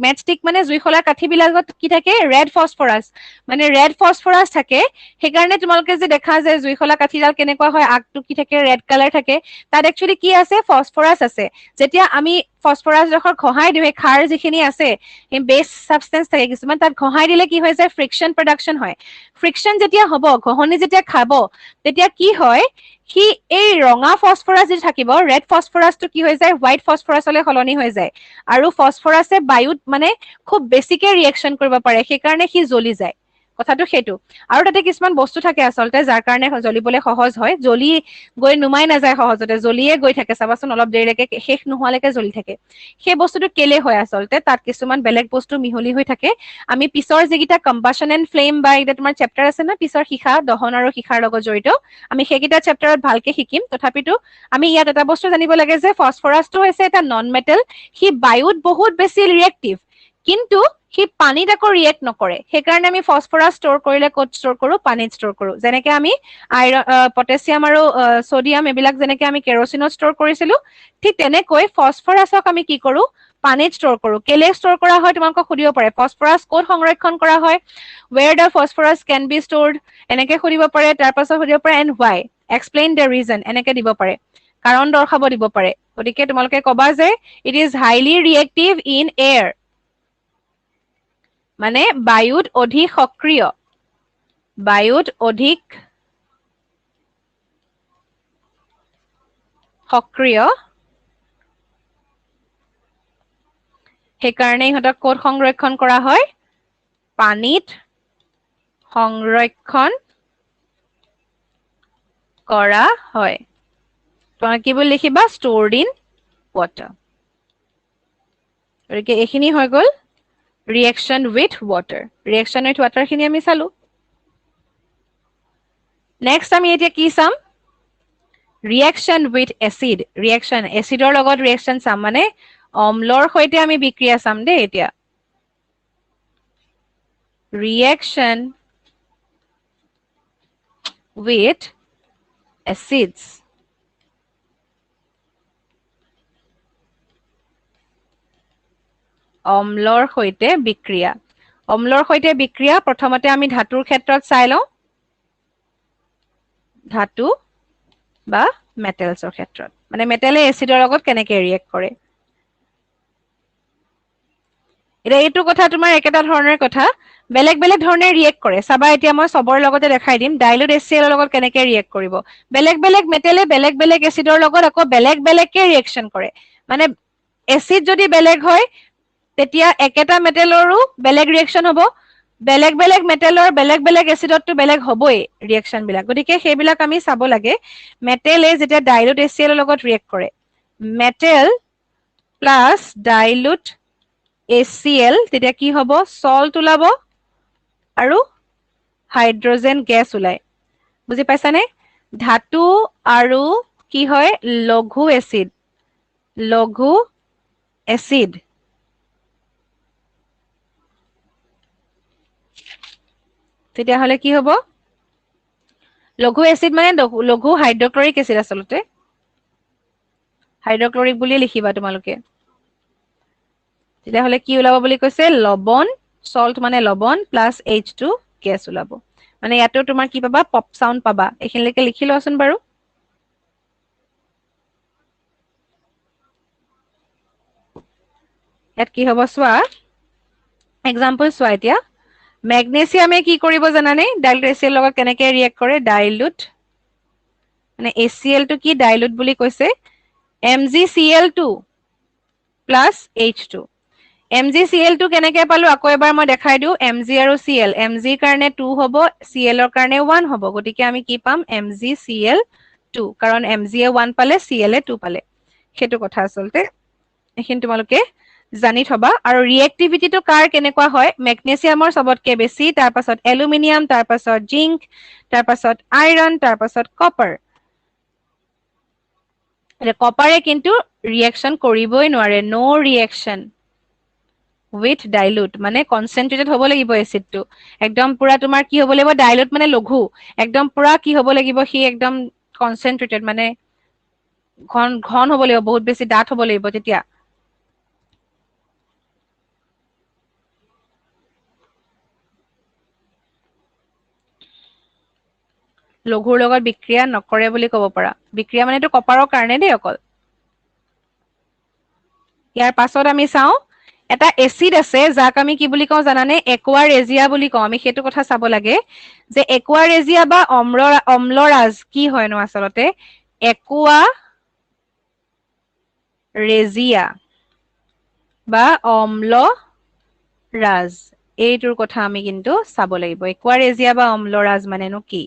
মেটষ্টিক মানে জুইশলাৰ কাঠি বিলাকত কি থাকে ৰেড ফছফৰাছ মানে ৰেড ফছফৰাছ থাকে সেইকাৰণে তোমালোকে যে দেখা যে জুইশলা কাঠিডাল কেনেকুৱা হয় আগটো কি থাকে ৰেড কালাৰ থাকে তাত একচুৱেলি কি আছে ফছফৰাছ আছে যেতিয়া আমি ফছফৰাছ ডোখৰ ঘঁহাই দিওঁ সেই খাৰ যিখিনি আছে সেই বেছ ছাবষ্টেন্স থাকে কিছুমান তাত ঘঁহাই দিলে কি হৈ যায় ফ্ৰিকশ্যন প্ৰডাকশ্যন হয় ফ্ৰিকশ্যন যেতিয়া হ'ব ঘঁহনি যেতিয়া খাব তেতিয়া কি হয় সি এই ৰঙা ফছফৰাছ যি থাকিব ৰেড ফছফৰাছটো কি হৈ যায় হোৱাইট ফছফৰাছলৈ সলনি হৈ যায় আৰু ফছফৰাছে বায়ুত মানে খুব বেছিকে ৰিয়েকশ্যন কৰিব পাৰে সেইকাৰণে সি জ্বলি যায় কথাটো সেইটো আৰু তাতে কিছুমান বস্তু থাকে আচলতে যাৰ কাৰণে জ্বলিবলৈ সহজ হয় জ্বলি গৈ নুমাই নাযায় সহজতে জ্বলিয়ে গৈ থাকে চাবাচোন অলপ দেৰিলৈকে শেষ নোহোৱালৈকে জ্বলি থাকে সেই বস্তুটো কেলে হয় আচলতে তাত কিছুমান বেলেগ বস্তু মিহলি হৈ থাকে আমি পিছৰ যিকেইটা কম্বাছন এণ্ড ফ্লেম বা এতিয়া তোমাৰ চেপ্টাৰ আছে ন পিছৰ শিখা দহন আৰু শিখাৰ লগত জড়িত আমি সেইকেইটা চেপ্টাৰত ভালকে শিকিম তথাপিতো আমি ইয়াত এটা বস্তু জানিব লাগে যে ফছফৰাছটো হৈছে এটা নন মেটেল সি বায়ুত বহুত বেছি ৰিয়েক্টিভ কিন্তু সি পানীত আকৌ ৰিয়েক্ট নকৰে সেইকাৰণে আমি ফছফৰাছ ষ্ট'ৰ কৰিলে ক'ত ষ্ট'ৰ কৰো পানীত ষ্ট'ৰ কৰো যেনেকে আমি পটেছিয়াম আৰু ছডিয়াম এইবিলাক যেনেকে আমি কেৰচিনত ষ্ট'ৰ কৰিছিলো ঠিক তেনেকৈ ফছফৰাছক আমি কি কৰো পানীত ষ্ট'ৰ কৰো কেলে ষ্ট'ৰ কৰা হয় তোমালোকক সুধিব পাৰে ফছফৰাছ ক'ত সংৰক্ষণ কৰা হয় where the phosphorus can be stored এনেকে সুধিব পাৰে তাৰ পাছত সুধিব পাৰে and why explain the reason এনেকে দিব পাৰে কাৰণ দৰ্শাব দিব পাৰে গতিকে তোমালোকে কবা যে it is highly reactive in air মানে বায়ুত অধিক সক্ৰিয় সেইকাৰণে ইহঁতক ক'ত সংৰক্ষণ কৰা হয় পানীত সংৰক্ষণ কৰা হয় তোমাক কি বুলি লিখিবা stored in water গতিকে এইখিনি হৈ গ'ল reaction with water খিনি আমি চালো নেক্সট আমি এতিয়া কি চাম reaction with acid এচিডৰ লগত reaction চাম মানে অম্লৰ সৈতে আমি বিক্ৰিয়া চাম দেই এতিয়া reaction with acids অম্লৰ সৈতে বিক্ৰিয়া প্ৰথমতে আমি ধাতুৰ ক্ষেত্ৰত চাই লওঁ ধাতু বা মেটেলছৰ ক্ষেত্ৰত মানে মেটেলে এচিডৰ লগত কেনেকে ৰিয়েক্ট কৰে এতিয়া এইটো কথা তোমাৰ একেটা ধৰণৰ কথা বেলেগ বেলেগ ধৰণে ৰিয়েক্ট কৰে চাবা এতিয়া মই চবৰ লগতে দেখাই দিম ডাইলুট HCl ৰ লগত কেনেকে ৰিয়েক্ট কৰিব বেলেগ বেলেগ মেটেলে বেলেগ এচিডৰ লগত আকৌ বেলেগকে ৰিয়েকচন কৰে মানে এচিড যদি বেলেগ হয় তেতিয়া একেটা মেটেলৰো বেলেগ ৰিয়েকচন হ'ব বেলেগ মেটেলৰ বেলেগ এচিডতটো বেলেগ হ'বই ৰিয়েকচন বিলাক গতিকে সেইবিলাক আমি চাব লাগে মেটেলে যেতিয়া ডাইলুট HCl ৰ লগত ৰিয়েক্ট কৰে মেটেল প্লাছ ডাইলুট HCl তেতিয়া কি হ'ব সল্ট ওলাব আৰু হাইড্ৰজেন গেছ ওলাই বুজি পাইছানে ধাতু আৰু কি হয় লঘু এচিড তেতিয়াহ'লে কি হ'ব লঘু এচিড মানে লঘু হাইড্ৰক্লৰিক এচিড আচলতে হাইড্ৰক্লৰিক বুলি লিখিবা তোমালোকে তেতিয়াহ'লে কি ওলাব বুলি কৈছে লৱণ সল্ট মানে লৱণ প্লাছ H2 গেছ ওলাব মানে ইয়াতো তোমাৰ কি পাবা পপ সাউন্ড পাবা এখিনলৈকে লিখি লোৱাচোন বাৰু ইয়াত কি হ'ব চোৱা এক্সাম্পল চোৱা এতিয়া মেগনেছিয়ামে কি কৰিব জানানে ডাইলুট এচিডৰ লগত কেনেকৈ ৰিয়েক্ট কৰে ডাইলুট মানে HCl টো কি ডাইলুট বুলি কৈছে MgCl2 প্লাছ H2 MgCl2 কেনেকৈ পালো আকৌ এবাৰ মই দেখাই দিও Mg আৰু Cl Mg কাৰণে 2 হ'ব Cl ৰ কাৰণে 1 হ'ব গতিকে আমি কি পাম MgCl2 কাৰণ Mg এ 1 পালে Cl এ 2 পালে সেইটো কথা আচলতে এইখিনি তোমালোকে জানি থবা আৰু ৰিএক্টিভিটিটো কাৰ কেনেকুৱা হয় মেগনেছিয়ামৰ সবতকে বেছি তাৰ পাছত এলুমিনিয়াম তাৰ পাছত জিংক তাৰ পাছত আইৰন তাৰ পাছত কপাৰ কপাৰে কিন্তু ৰিয়েকশন কৰিবই নোৱাৰে নো ৰিয়েকশন উইথ ডাইলুট মানে কনচেনট্ৰেটেড হ'ব লাগিব এচিডটো একদম পুৰা তোমাৰ কি হ'ব লাগিব ডাইলুট মানে লঘু একদম পুৰা কি হ'ব লাগিব সি একদম কনচেনট্ৰেটেড মানে ঘন ঘন হ'ব লাগিব বহুত বেছি ডাঠ হ'ব লাগিব তেতিয়া লঘুৰ লগত বিক্ৰিয়া নকৰে বুলি ক'ব পাৰা বিক্ৰিয়া মানে এইটো কপাৰৰ কাৰণে দেই অকল ইয়াৰ পাছত আমি চাওঁ এটা এচিড আছে যাক আমি কি বুলি কওঁ জানানে একুৱাৰেজিয়া বুলি কওঁ আমি সেইটো কথা চাব লাগে যে একুৱাৰেজিয়া বা অম্লৰাজ কি হয়নো আচলতে একুৱা ৰেজিয়া বা অম্লৰাজ এইটোৰ কথা আমি কিন্তু চাব লাগিব একুৱাৰেজিয়া বা অম্লৰাজ মানেনো কি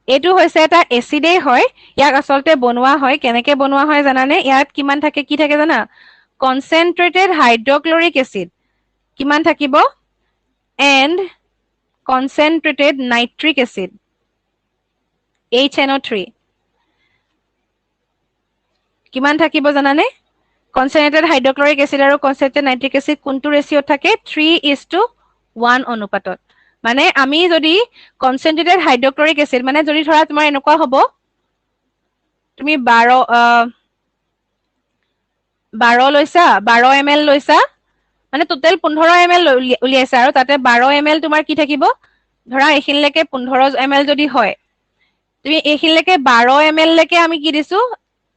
এইটো হৈছে এটা এচিডেই হয় ইয়াক আচলতে বনোৱা হয় কেনেকে বনোৱা হয় জানানে ইয়াত কিমান থাকে কি থাকে জানা কনচেনট্ৰেটেড হাইড্ৰক্লৰিক এচিড কিমান থাকিব and concentrated nitric acid HNO3 কিমান থাকিব জানানে কনচেনট্ৰেটেড হাইড্ৰক্লৰিক এচিড আৰু কনচেনট্ৰেটেড নাইট্ৰিক এচিড কোনটো ৰেচিঅ'ত থাকে 3:1 অনুপাতত মানে আমি যদি কনচেনট্ৰেটেড হাইড্ৰক্লৰিক এচিড মানে যদি ধৰা তোমাৰ এনেকুৱা হ'ব তুমি 12 লৈছা 12 ml লৈছা মানে টোটেল 15 ml উলিয়াইছা আৰু তাতে 12 ml তোমাৰ কি থাকিব ধৰা এইখিনিলৈকে 15 ml যদি হয় তুমি এইখিনিলৈকে 12 ml লৈকে আমি কি দিছো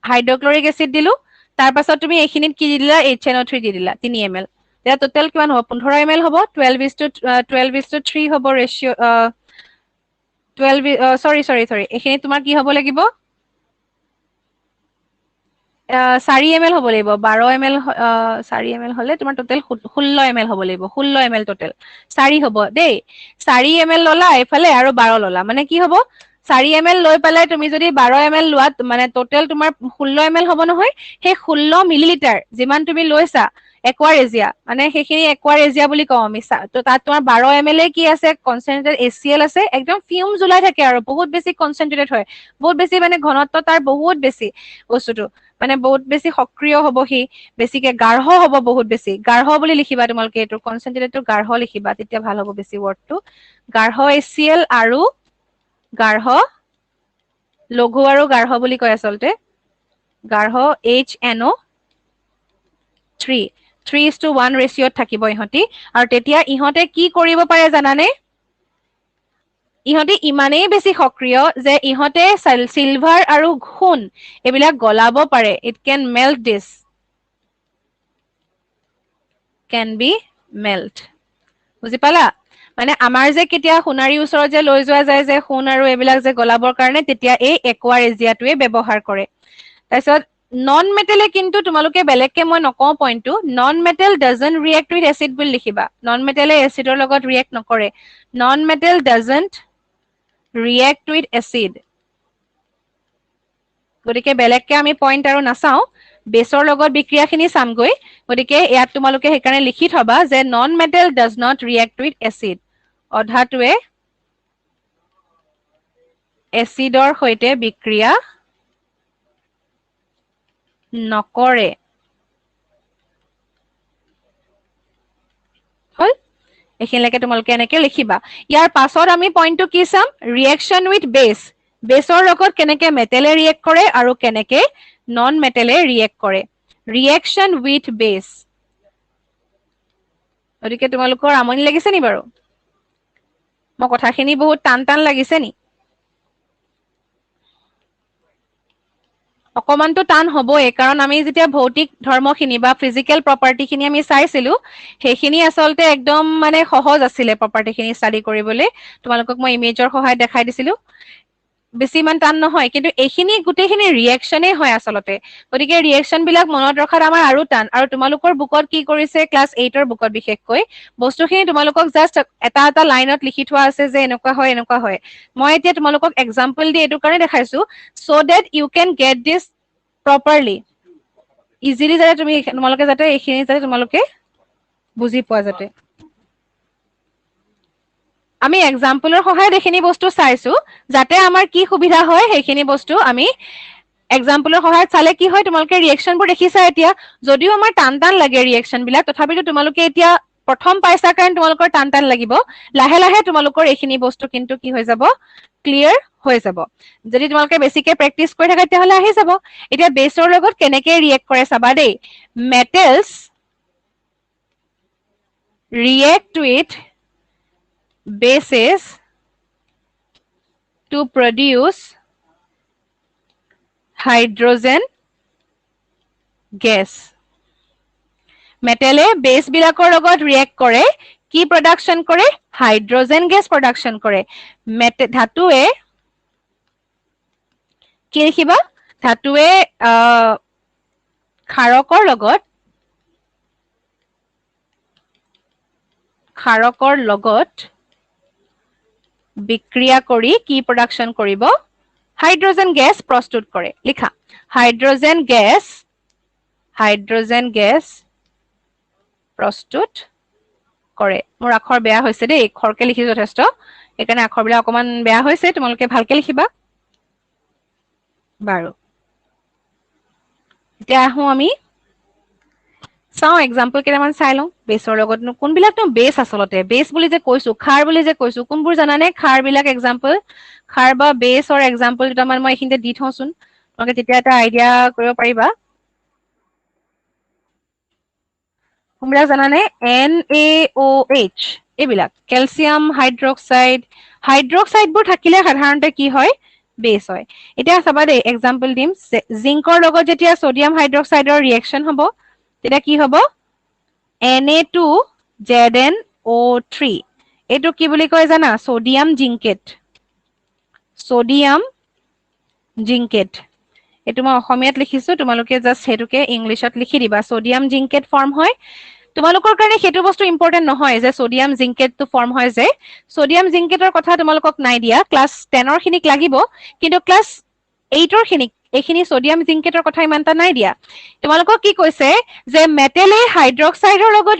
হাইড্ৰক্লৰিক এচিড দিলো তাৰ পাছত তুমি এইখিনিত কি দিলা HNO3 দি দিলা 3 ml তেতিয়া টোটেল কিমান হ'ব 15 ml হ'ব 12:3 হ'ব ৰেচিঅ 12 সৰি এইখিনি তোমাৰ কি হ'ব লাগিব 4 ml হ'ব লাগিব 12 ml 4 ml হ'লে তোমাৰ টোটেল 16 ml হ'ব লাগিব 16 ml টোটেল 4 হ'ব দেই 4 ml ললা এইফালে আৰু 12 ললা মানে কি হ'ব 4 ml লৈ পেলাই তুমি যদি 12 ml লোৱা মানে টোটেল তোমাৰ 16 ml হ'ব নহয় সেই 16 মিলিলিটাৰ যিমান তুমি লৈছা একুৱাৰেজিয়া মানে সেইখিনি একুৱাৰেজিয়া বুলি কওঁ আমি তো তাত তোমাৰ 12 ml কি আছে কনচেনট্ৰেটেড HCl আছে একদম ফিউম জ্বলাই থাকে আৰু বহুত বেছি কনচেনট্ৰেটেড হয় বহুত বেছি মানে ঘনত্ব তাৰ বহুত বেছি বস্তুটো মানে বহুত বেছি সক্ৰিয় হ'ব সি বেছিকে গাঢ় হ'ব বহুত বেছি গাঢ় বুলি লিখিবা তোমালোকে এইটো কনচেনট্ৰেটেডটো গাঢ় লিখিবা তেতিয়া ভাল হ'ব বেছি ৱৰ্ডটো গাঢ় HCl আৰু গাঢ় লঘু আৰু গাঢ় বুলি কয় আচলতে গাঢ় HNO3 3:1 ৰেচিঅ'ত থাকিব ইহঁতি আৰু তেতিয়া ইহঁতে কি কৰিব পাৰে জানানে ইহঁতে ইমানেই বেছি সক্ৰিয় যে ইহঁতে চিলভাৰ আৰু সোণ এইবিলাক গলাব পাৰে it can melt this can be melt বুজি পালা মানে আমাৰ যে কেতিয়া সোণাৰী ওচৰত যে লৈ যোৱা যায় যে সোণ আৰু এইবিলাক যে গলাবৰ কাৰণে তেতিয়া এই একুৱাৰেজিয়াটোৱে ব্যৱহাৰ কৰে তাৰপিছত নন মেটেলে কিন্তু তোমালোকে বেলেগকে মই নকওঁ পইণ্টটো non metal doesn't react with acid বুলি লিখিবা নন মেটেলে এচিডৰ লগত ৰিয়েক্ট নকৰে non metal doesn't react with acid গতিকে বেলেগকে আমি পইণ্ট আৰু নাচাওঁ বেছৰ লগত বিক্ৰিয়াখিনি চামগৈ গতিকে ইয়াত তোমালোকে সেইকাৰণে লিখি থবা যে non metal does not react with acid অধাটোৱে এচিডৰ সৈতে বিক্ৰিয়া নকৰে হল এইখিনিলৈকে তোমালোকে এনেকে লিখিবা ইয়াৰ পাছত আমি পইণ্টটো কি চাম ৰিয়েকশ্যন উইথ বেছ বেছৰ লগত কেনেকে মেটেলে ৰিয়েক্ট কৰে আৰু কেনেকে নন মেটেলে ৰিয়েক্ট কৰে ৰিয়েকশ্যন উইথ বেছ গতিকে তোমালোকৰ আমনি লাগিছে নি বাৰু মই কথাখিনি বহুত টান টান লাগিছে নি অকমানটো টান হ'বই কাৰণ আমি যেতিয়া ভৌতিক ধৰ্মখিনি বা ফিজিক্যাল প্ৰপাৰ্টিখিনি আমি চাইছিলো সেইখিনি আচলতে একদম মানে সহজ আছিলে প্ৰপাৰ্টিখিনি ষ্টাডি কৰিবলৈ তোমালোকক মই ইমেজৰ সহায়ত দেখাই দিছিলো বেছি ইমান টান নহয় কিন্তু এইখিনি গোটেইখিনি ৰিয়েকশ্যনেই হয় আচলতে গতিকে ৰিয়েকশ্যন বিলাক মনত ৰখাত আমাৰ আৰু টান আৰু তোমালোকৰ বুকত কি কৰিছে ক্লাছ 8ৰ বুকত বিশেষকৈ বস্তুখিনি তোমালোকক জাষ্ট এটা এটা লাইনত লিখি থোৱা আছে যে এনেকুৱা হয় মই এতিয়া তোমালোকক এক্সাম্পল দি এইটো কাৰণে দেখাইছো so that you can get this properly easily যাতে তুমি তোমালোকে যাতে এইখিনি যাতে তোমালোকে বুজি পোৱা যাতে আমি এক্সাম্পলৰ সহায়ত এইখিনি বস্তু চাইছো যাতে আমাৰ কি সুবিধা হয় সেইখিনি বস্তু আমি এক্সাম্পলৰ সহায়ত চালে কি হয় তোমালোকে ৰিয়েকশ্যনবোৰ দেখিছা এতিয়া যদিও আমাৰ টান টান লাগে ৰিয়েকশ্যন বিলাক তথাপিতো তোমালোকে এতিয়া প্ৰথম পাইছা কাৰণ তোমালোকৰ টান টান লাগিব লাহে লাহে তোমালোকৰ এইখিনি বস্তু কিন্তু কি হৈ যাব ক্লিয়াৰ হৈ যাব যদি তোমালোকে বেছিকে প্ৰেক্টিচ কৰি থাকা তেতিয়াহ'লে আহি যাব এতিয়া বেছৰ লগত কেনেকে ৰিয়েক্ট কৰে চাবা দেই metals react with bases to produce hydrogen gas মেটেলে বেছ বিলাকৰ লগত ৰিয়েক্ট কৰে কি প্ৰডাকশ্যন কৰে হাইড্ৰজেন গেছ প্ৰডাকশ্যন কৰে ধাতুৱে কি লিখিবা ধাতুৱে ক্ষাৰকৰ লগত বিক্ৰিয়া কৰি কি প্ৰডাকশ্যন কৰিব হাইড্ৰজেন গেছ প্ৰস্তুত কৰে লিখা হাইড্ৰজেন গেছ প্ৰস্তুত কৰে মোৰ আখৰ বেয়া হৈছে দেই খৰকে লিখি যথেষ্ট সেইকাৰণে আখৰবিলাক অকমান বেয়া হৈছে তোমালোকে ভালকে লিখিবা বাৰু এতিয়া আহো আমি চাও এক্সাম্পল কেইটামান চাই লওঁ বেছৰ লগতনো কোনবিলাকনো বেছ আচলতে বেছ বুলি যে কৈছো খাৰ বুলি যে কৈছো কোনবোৰ জানানে খাৰ বিলাক এক্সাম্পল খাৰ বা বেছৰ এক্সাম্পল দুটামান মই এইখিনিতে দি থওঁচোন তোমালোকে তেতিয়া এটা আইডিয়া কৰিব পাৰিবা কোনবিলাক জানানে NaOH এইবিলাক কেলচিয়াম হাইড্ৰক্সাইডবোৰ থাকিলে সাধাৰণতে কি হয় বেছ হয় এতিয়া চাবা দেই এক্সাম্পল দিম জিংকৰ লগত যেতিয়া ছডিয়াম হাইড্ৰক্সাইডৰ ৰিয়েকশ্যন হ'ব তেতিয়া কি হ'ব Na2ZnO3 এইটো কি বুলি কয় জানা ছডিয়াম জিংকেট এইটো মই অসমীয়াত লিখিছো তোমালোকে জাষ্ট সেইটোকে ইংলিছত লিখি দিবা ছডিয়াম জিংকেট ফৰ্ম হয় তোমালোকৰ কাৰণে সেইটো বস্তু ইম্পৰ্টেণ্ট নহয় যে ছডিয়াম জিংকেটটো ফৰ্ম হয় যে ছডিয়াম জিংকেটৰ কথা তোমালোকক নাই দিয়া ক্লাছ 10ৰ খিনিক লাগিব কিন্তু ক্লাছ 8ৰ খিনিক এইখিনি ছডিয়াম জিংকেটৰ কথা ইমানটা নাই দিয়া তোমালোকক কি কৈছে যে মেটেলে হাইড্ৰক্সাইডৰ লগত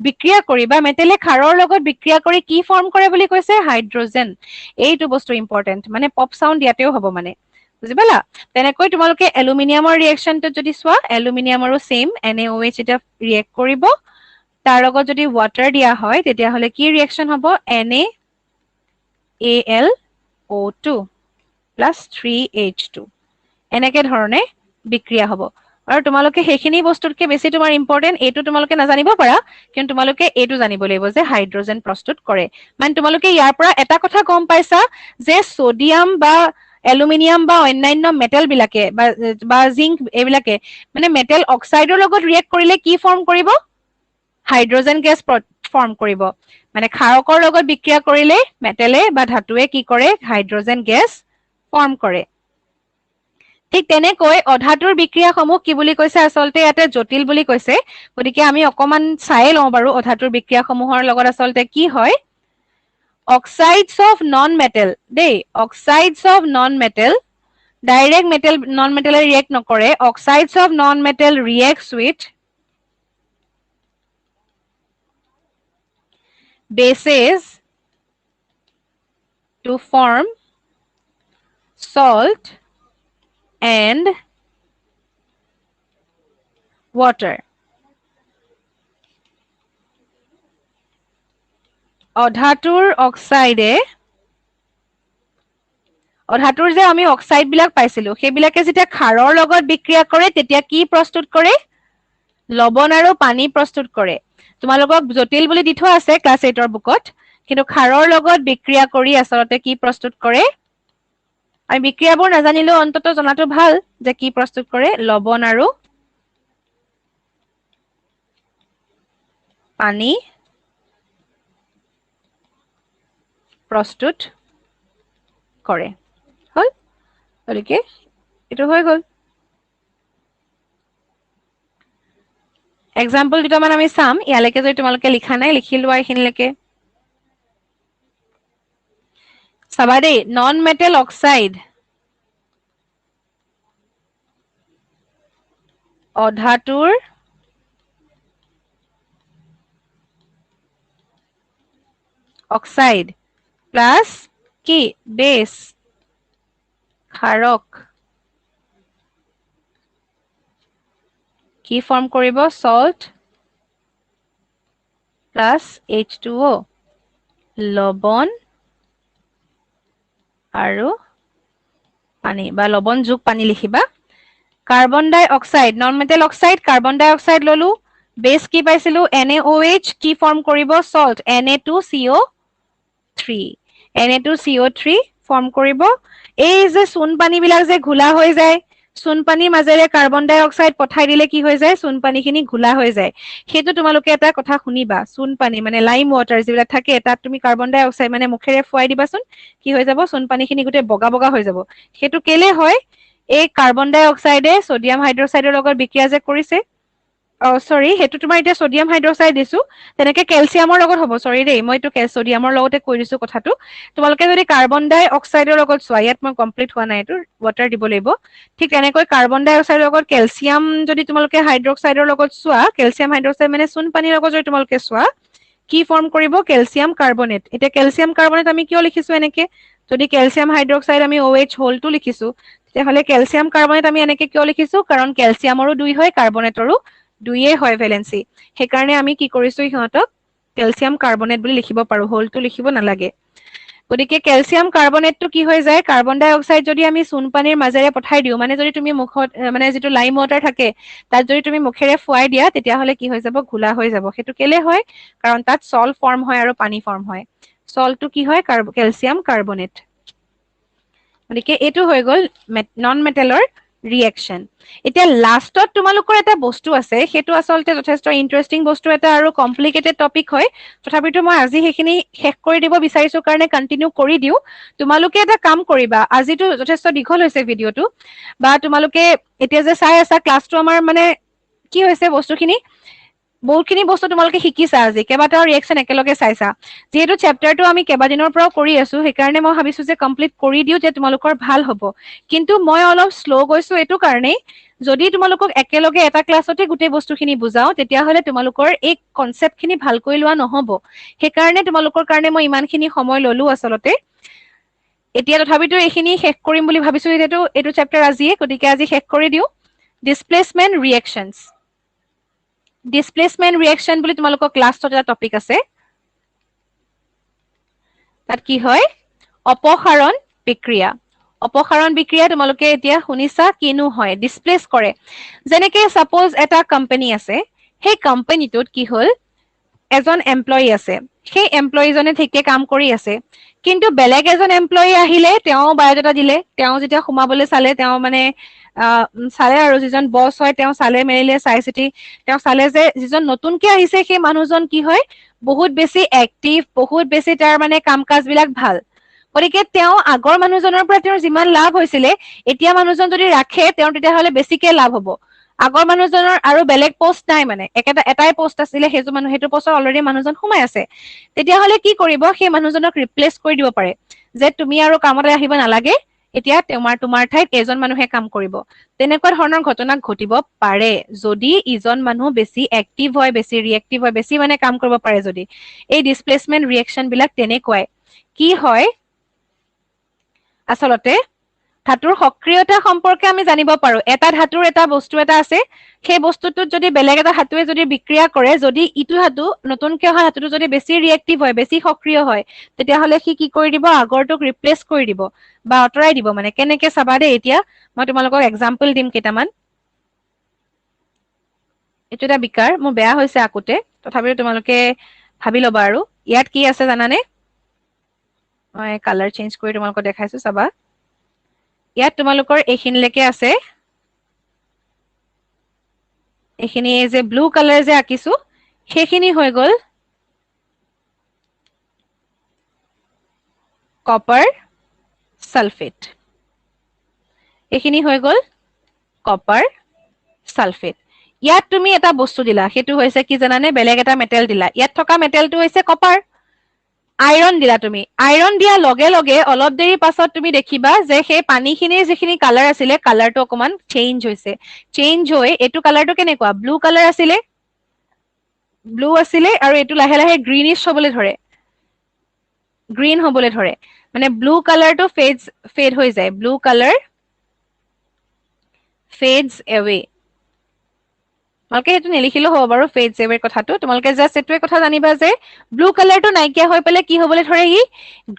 বিক্ৰিয়া কৰি বা মেটেলে ক্ষাৰৰ লগত বিক্ৰিয়া কৰি কি ফৰ্ম কৰে বুলি কৈছে হাইড্ৰজেন এইটো বস্তু ইম্পৰ্টেণ্ট মানে পপ চাউণ্ড ইয়াতেও হ'ব মানে বুজি পালা তেনেকৈ তোমালোকে এলুমিনিয়ামৰ ৰিয়েকশ্যনটোত যদি চোৱা এলুমিনিয়ামৰো সেম NaOH এটা ৰিয়েক্ট কৰিব তাৰ লগত যদি ওৱাটাৰ দিয়া হয় তেতিয়াহ'লে কি ৰিয়েকশ্যন হ'ব NaAlO2 প্লাছ 3H2 এনেকে ধৰণে বিক্ৰিয়া হ'ব আৰু তোমালোকে সেইখিনি বস্তুতকে বেছি তোমাৰ ইম্পৰ্টেণ্ট এইটো তোমালোকে নাজানিব পাৰা কিন্তু তোমালোকে এইটো জানিব লাগিব যে হাইড্ৰজেন প্ৰস্তুত কৰে মানে তোমালোকে ইয়াৰ পৰা এটা কথা গম পাইছা যে ছডিয়াম বা এলুমিনিয়াম বা অন্যান্য মেটেল বিলাকে বা জিংক এইবিলাকে মানে মেটেল অক্সাইডৰ লগত ৰিয়েক্ট কৰিলে কি ফৰ্ম কৰিব হাইড্ৰজেন গেছ ফৰ্ম কৰিব মানে ক্ষাৰকৰ লগত বিক্ৰিয়া কৰিলে মেটেলে বা ধাতুৱে কি কৰে হাইড্ৰজেন গেছ ফৰ্ম কৰে ঠিক তেনেকৈ অধাতুৰ বিক্ৰিয়াসমূহ কি বুলি কৈছে আচলতে ইয়াতে জটিল বুলি কৈছে গতিকে আমি অকমান চাই লওঁ বাৰু অধাতুৰ বিক্ৰিয়াসমূহৰ লগত আচলতে কি হয় অক্সাইডছ অফ নন মেটেল দেই oxides of non metal direct metal non মেটেলে ৰিয়েক্ট নকৰে oxides of non metal reacts with bases to form salt and water অধাতুৰ যে আমি অক্সাইড বিলাক পাইছিলো সেইবিলাকে যেতিয়া ক্ষাৰৰ লগত বিক্ৰিয়া কৰে তেতিয়া কি প্ৰস্তুত কৰে লৱণ আৰু পানী প্ৰস্তুত কৰে তোমালোকক জটিল বুলি দি থোৱা আছে ক্লাছ 8 ৰ বুকত কিন্তু খাৰৰ লগত বিক্ৰিয়া কৰি আসলতে কি প্ৰস্তুত কৰে আমি বিক্ৰিয়াবোৰ নাজানিলেও অন্তত জনাটো ভাল যে কি প্ৰস্তুত কৰে লৱণ আৰু পানী প্ৰস্তুত কৰে হল গতিকে এটো হৈ গল এক্সাম্পল দুটামান আমি চাম ইয়ালৈকে যদি তোমালোকে লিখা নাই লিখি লোৱা এইখিনিলৈকে চাবা দেই নন মেটেল অক্সাইড অধাতুৰ অক্সাইড প্লাস কি বেস ক্ষাৰক কি ফৰ্ম কৰিব সল্ট প্লাস H2O লবণ আৰু পানী বা লবণ যোগ পানী লিখিবা carbon dioxide non metal oxide carbon dioxide ললো বেস কি পাইছিলো NaOH কি ফৰ্ম কৰিব সল্ট Na2CO3 Na2CO3 ফৰ্ম কৰিব এই যে চুন পানী বিলাক যে ঘোলা হৈ যায় চুন পানীৰ মাজেৰে কাৰ্বন ডাই অক্সাইড পঠাই দিলে কি হৈ যায় চুন পানীখিনি ঘোলা হৈ যায় হেতু তোমালোকে এটা কথা শুনিবা চুন পানী মানে লাইম ওয়াটাৰ যিবিলাক থাকে তাত তুমি কাৰ্বন ডাই অক্সাইড মানে মুখেৰে ফুৱাই দিবাচোন কি হৈ যাব চুন পানীখিনি গুটে বগা বগা হৈ যাব হেতু কেলে হয় এই কাৰ্বন ডাই অক্সাইডে সোডিয়াম হাইড্ৰক্সাইডৰ লগত বিক্ৰিয়া যে কৰিছে সৰি হেতু তোমাৰ এতিয়া সোডিয়াম হাইড্ৰক্সাইড দিছো তেনেকে ক্যালসিয়ামৰ লগত হ'ব সৰি দেই মই তো সোডিয়ামৰ লগতে কৈ দিছো কথাটো তোমালোকে যদি কাৰ্বন ডাই অক্সাইডৰ লগত সোৱা ইয়াত মই কমপ্লিট হোৱা নাই এটো ওয়াটাৰ দিব লাগিব ঠিক তেনেকৈ কাৰ্বন ডাই অক্সাইডৰ লগত ক্যালসিয়াম যদি তোমালোকে হাইড্ৰক্সাইডৰ লগত সোৱা ক্যালসিয়াম হাইড্ৰক্সাইড মানে চুন পানীৰ লগত যদি তোমালোকে সোৱা কি ফৰ্ম কৰিব ক্যালসিয়াম কাৰ্বনেট এতিয়া ক্যালসিয়াম কাৰ্বনেট আমি কিয় লিখিছো এনেকে যদি ক্যালসিয়াম হাইড্ৰক্সাইড আমি OH হোলটো লিখিছো তেতিয়াহলে ক্যালসিয়াম কাৰ্বনেট আমি এনেকে কিয় লিখিছো কাৰণ ক্যালসিয়ামৰো 2 হয় কাৰ্বনেটৰো 2 হয় ভ্যালেন্সি সেই কাৰণে আমি কি কৰিছো ইহঁতক ক্যালসিয়াম কাৰ্বনেট বুলি লিখিব পাৰো হোলটো লিখিব নালাগে গতিকে ক্যালসিয়াম কাৰ্বনেটটো কি হৈ যায় কাৰ্বন ডাই অক্সাইড যদি আমি চুন পানীৰ মাজেৰে পঠাই দিও মানে যদি তুমি মুখত মানে যেটো লাইম ওয়াটাৰ থাকে তাত যদি তুমি মুখেৰে ফুৱাই দিয়া তেতিয়া হলে কি হৈ যাব ঘোলা হৈ যাব হেতু কেলে হয় কাৰণ তাত সল্ট ফৰ্ম হয় আৰু পানী ফৰ্ম হয় সল্টটো কি হয় ক্যালসিয়াম কাৰ্বনেট গতিকে এটো হৈ গল নন মেটেলৰ ৰিএকশন এতিয়া লাষ্টত তোমালোকৰ এটা বস্তু আছে হেতু আসলতে যথেষ্ট ইন্টাৰেস্টিং বস্তু এটা আৰু কমপ্লিকেটেড টপিক হয় তথাপিতো মই আজি হেখিনি শেষ কৰি দিব বিচাৰিছো কাৰণে কন্টিনিউ কৰি দিও তোমালোকে এটা কাম কৰিবা আজিটো যথেষ্ট দীঘল হৈছে ভিডিওটো বা তোমালোকে এতিয়া যে চাই আছা ক্লাছটো আমাৰ মানে কি হৈছে বস্তুখিনি বহুতখিনি বস্তু তোমালোকে শিকিছা আজি কেবাটাও ৰিএকশন একেলগে চাইছা যেহেতু চেপ্টাৰটো আমি কেবাদিনৰ পৰাও কৰি আছো সেইকাৰণে মই ভাবিছো যে কমপ্লিট কৰি দিও যে তোমালোকৰ ভাল হ'ব কিন্তু মই অলপ স্লো গৈছো এটো কাৰণে যদি তোমালোকক একেলগে এটা ক্লাছতে গোটেই বস্তুখিনি বুজাও তেতিয়া হলে তোমালোকৰ এই কনসেপ্টখিনি ভালকৈ লোৱা নহব সেইকাৰণে তোমালোকৰ কাৰণে মই ইমানখিনি সময় ললো আসলতে এতিয়া তথাপিতো এইখিনি শেষ কৰিম বুলি ভাবিছো যেহেতু এটো চেপ্টাৰ আজিয়ে গতিকে আজি শেষ কৰি দিও ডিসপ্লেসমেন্ট ৰিএকশনস ডিসপ্লেসমেন্ট ৰিএকশন বুলি তোমালোকৰ ক্লাছত এটা টপিক আছে তাত কি হয় অপসাৰণ বিক্ৰিয়া অপসাৰণ বিক্ৰিয়া তোমালোকে এতিয়া শুনিছা কিনো হয় ডিসপ্লেস কৰে যেনেকে সাপোজ এটা কোম্পানী আছে সেই কোম্পানীটোত কি হল এজন এমপ্লয়ী আছে সেই এমপ্লয়ী জনে ঠিকে কাম কৰি আছে কিন্তু বেলেগ এজন এমপ্লয়ী আহিলে তেওঁ বায়োডাটা দিলে তেওঁ যেতিয়া সোমাবলৈ চালে তেওঁ মানে চালে আৰু যিজন বস হয় তেওঁ চালে মেলিলে চাই চিতি তেওঁ চালে যে যিজন নতুনকে আহিছে সেই মানুহজন কি হয় বহুত বেছি এক্টিভ বহুত বেছি তাৰ মানে কাম কাজ বিলাক ভাল গতিকে তেওঁ আগৰ মানুহজনৰ পৰা তেওঁৰ যিমান লাভ হৈছিলে এতিয়া মানুহজন যদি ৰাখে তেওঁ তেতিয়াহলে বেছিকে লাভ হ'ব আগৰ মানুহজনৰ আৰু বেলেগ পোষ্ট নাই মানে এটাই পোষ্ট আছিলে হেতু মানুহ হেতু পোষ্টৰ অলৰেডি মানুহজন সোমাই আছে তেতিয়াহলে কি কৰিব সেই মানুহজনক ৰিপ্লেস কৰি দিব পাৰে যে তুমি আৰু কামলৈ আহিব নালাগে এতিয়া তোমাৰ ঠাইত এজন মানুহে কাম কৰিব তেনেকুৱা ধৰণৰ ঘটনা ঘটিব পাৰে যদি ইজন মানুহ বেছি এক্টিভ হয় বেছি ৰিএক্টিভ হয় বেছি মানে কাম কৰিব পাৰে যদি এই ডিসপ্লেসমেন্ট ৰিএকশন বিলাক তেনেকুৱাই কি হয় আসলতে ধাতুৰ সক্ৰিয়তা সম্পৰ্কে আমি জানিব পাৰো এটা ধাতুৰ এটা বস্তু এটা আছে সেই বস্তুটোত যদি বেলেগ এটা ধাতুৱে যদি বিক্ৰিয়া কৰে যদি ইটো ধাতু নতুনকে অহা ধাতুটো যদি বেছি ৰিএক্টিভ হয় বেছি সক্ৰিয় হয় তেতিয়াহলে সি কি কৰি দিব আগৰটোক ৰিপ্লেস কৰি দিব বা অতৰাই দিব মানে কেনেকে চাবা দেই এতিয়া মই তোমালোকক এক্সাম্পল দিম কেইটামান এটো এটা বিকাৰ মোৰ বেয়া হৈছে আকোতে তথাপিও তোমালোকে ভাবি ল'বা আৰু ইয়াত কি আছে জানানে মই কালাৰ চেঞ্জ কৰি তোমালোকক দেখাইছো চাবা ইয়াত তোমালোকৰ এইখিনিলৈকে আছে এইখিনি যে ব্লু কালাৰ যে আঁকিছো সেইখিনি হৈ গ'ল কপাৰ সালফেট এইখিনি হৈ গ'ল কপাৰ সালফেট ইয়াত তুমি এটা বস্তু দিলা সেইটো হৈছে কি জানানে বেলেগ এটা মেটেল দিলা ইয়াত থকা মেটেলটো হৈছে কপাৰ আইৰন দিলা তুমি আইৰন দিয়া লগে লগে অলপ দেৰি পাছত তুমি দেখিবা যে সেই পানীখিনিৰ যিখিনি কালাৰ আছিলে কালাৰটো অকমান চেঞ্জ হৈছে চেঞ্জ হৈ এইটো কালাৰটো কেনেকুৱা ব্লু কালাৰ আছিলে আৰু এইটো লাহে লাহে গ্ৰীনিশ হ'বলৈ ধৰে গ্ৰীন হ'বলৈ ধৰে মানে ব্লু কালাৰটো ফেড হৈ যায় ব্লু কালাৰ ফেডস এৱে তোমালোকে সেইটো নিলিখিলেও হ'ব বাৰু ফেডস এৱেৰ কথাটো তোমালোকে জাষ্ট এইটোৱে কথা জানিবা যে ব্লু কালাৰটো নাইকিয়া হৈ পেলাই কি হ'বলৈ ধৰে ই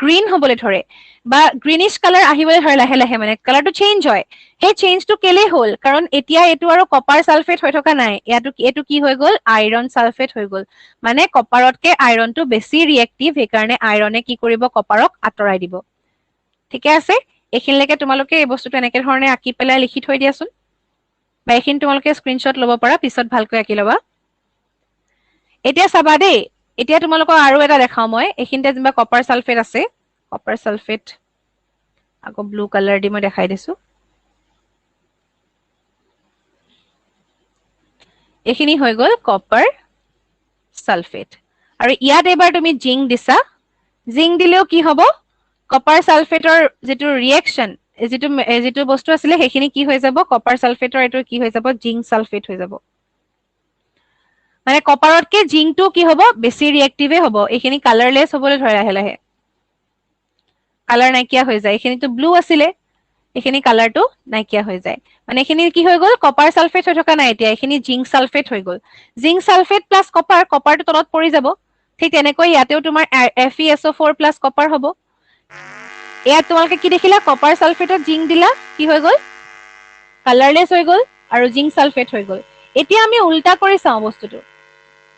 গ্ৰীন হ'বলৈ ধৰে বা গ্ৰীনিশ কালাৰ আহিবলৈ ধৰে লাহে লাহে মানে কালাৰটো চেঞ্জ হয় সেই চেঞ্জটো কেলে হ'ল কাৰণ এতিয়া এইটো আৰু কপাৰ সালফেট হৈ থকা নাই এইটো কি হৈ গ'ল আইৰন সালফেট হৈ গ'ল মানে কপাৰতকে আইৰনটো বেছি ৰিয়েক্টিভ সেইকাৰণে আইৰনে কি কৰিব কপাৰক আঁতৰাই দিব ঠিকে আছে এইখিনিলৈকে তোমালোকে এই বস্তুটো এনেকে ধৰণে আঁকি পেলাই লিখি থৈ দিয়াচোন বা এইখিনি তোমালোকে স্ক্ৰীনশ্বট ল'ব পাৰা পিছত ভালকৈ আঁকি ল'বা এতিয়া চাবা দেই এতিয়া তোমালোকক আৰু এটা দেখাও মই এইখিনিতে যেনিবা কপাৰ সালফেট আছে কপাৰ সালফেট আকৌ ব্লু কালাৰ দি মই দেখাই দিছো এইখিনি হৈ গ'ল কপাৰ সালফেট আৰু ইয়াত এবাৰ তুমি জিংক দিছা জিংক দিলেও কি হ'ব কপাৰ সালফেটৰ যিটো ৰিয়েকচন যিটো বস্তু আছিলে সেইখিনি কি হৈ যাব কপাৰ সালফেটৰ এইটো কি হৈ যাব জিংক সালফেট হৈ যাব মানে কপাৰতকে জিংকটো কি হ'ব বেছি ৰিয়েক্টিভে হ'ব এইখিনি কালাৰলেছ হ'বলৈ ধৰে লাহে লাহে কালাৰ নাইকিয়া হৈ যায় এইখিনিতো ব্লু আছিলে এইখিনি কালাৰটো নাইকিয়া হৈ যায় মানে এইখিনি কি হৈ গ'ল কপাৰ সালফেট হৈ থকা নাই এতিয়া এইখিনি জিংক সালফেট হৈ গ'ল জিংক সালফেট প্লাছ কপাৰটো তলত পৰি যাব ঠিক তেনেকৈ ইয়াতেও তোমাৰ FeSO4 প্লাছ কপাৰ হ'ব ইয়াত তোমালোকে কি দেখিলা কপাৰ সালফেটত জিংক দিলা কি হৈ গ'ল কালাৰলেছ হৈ গ'ল আৰু জিংক সালফেট হৈ গ'ল এতিয়া আমি উল্টা কৰি চাওঁ বস্তুটো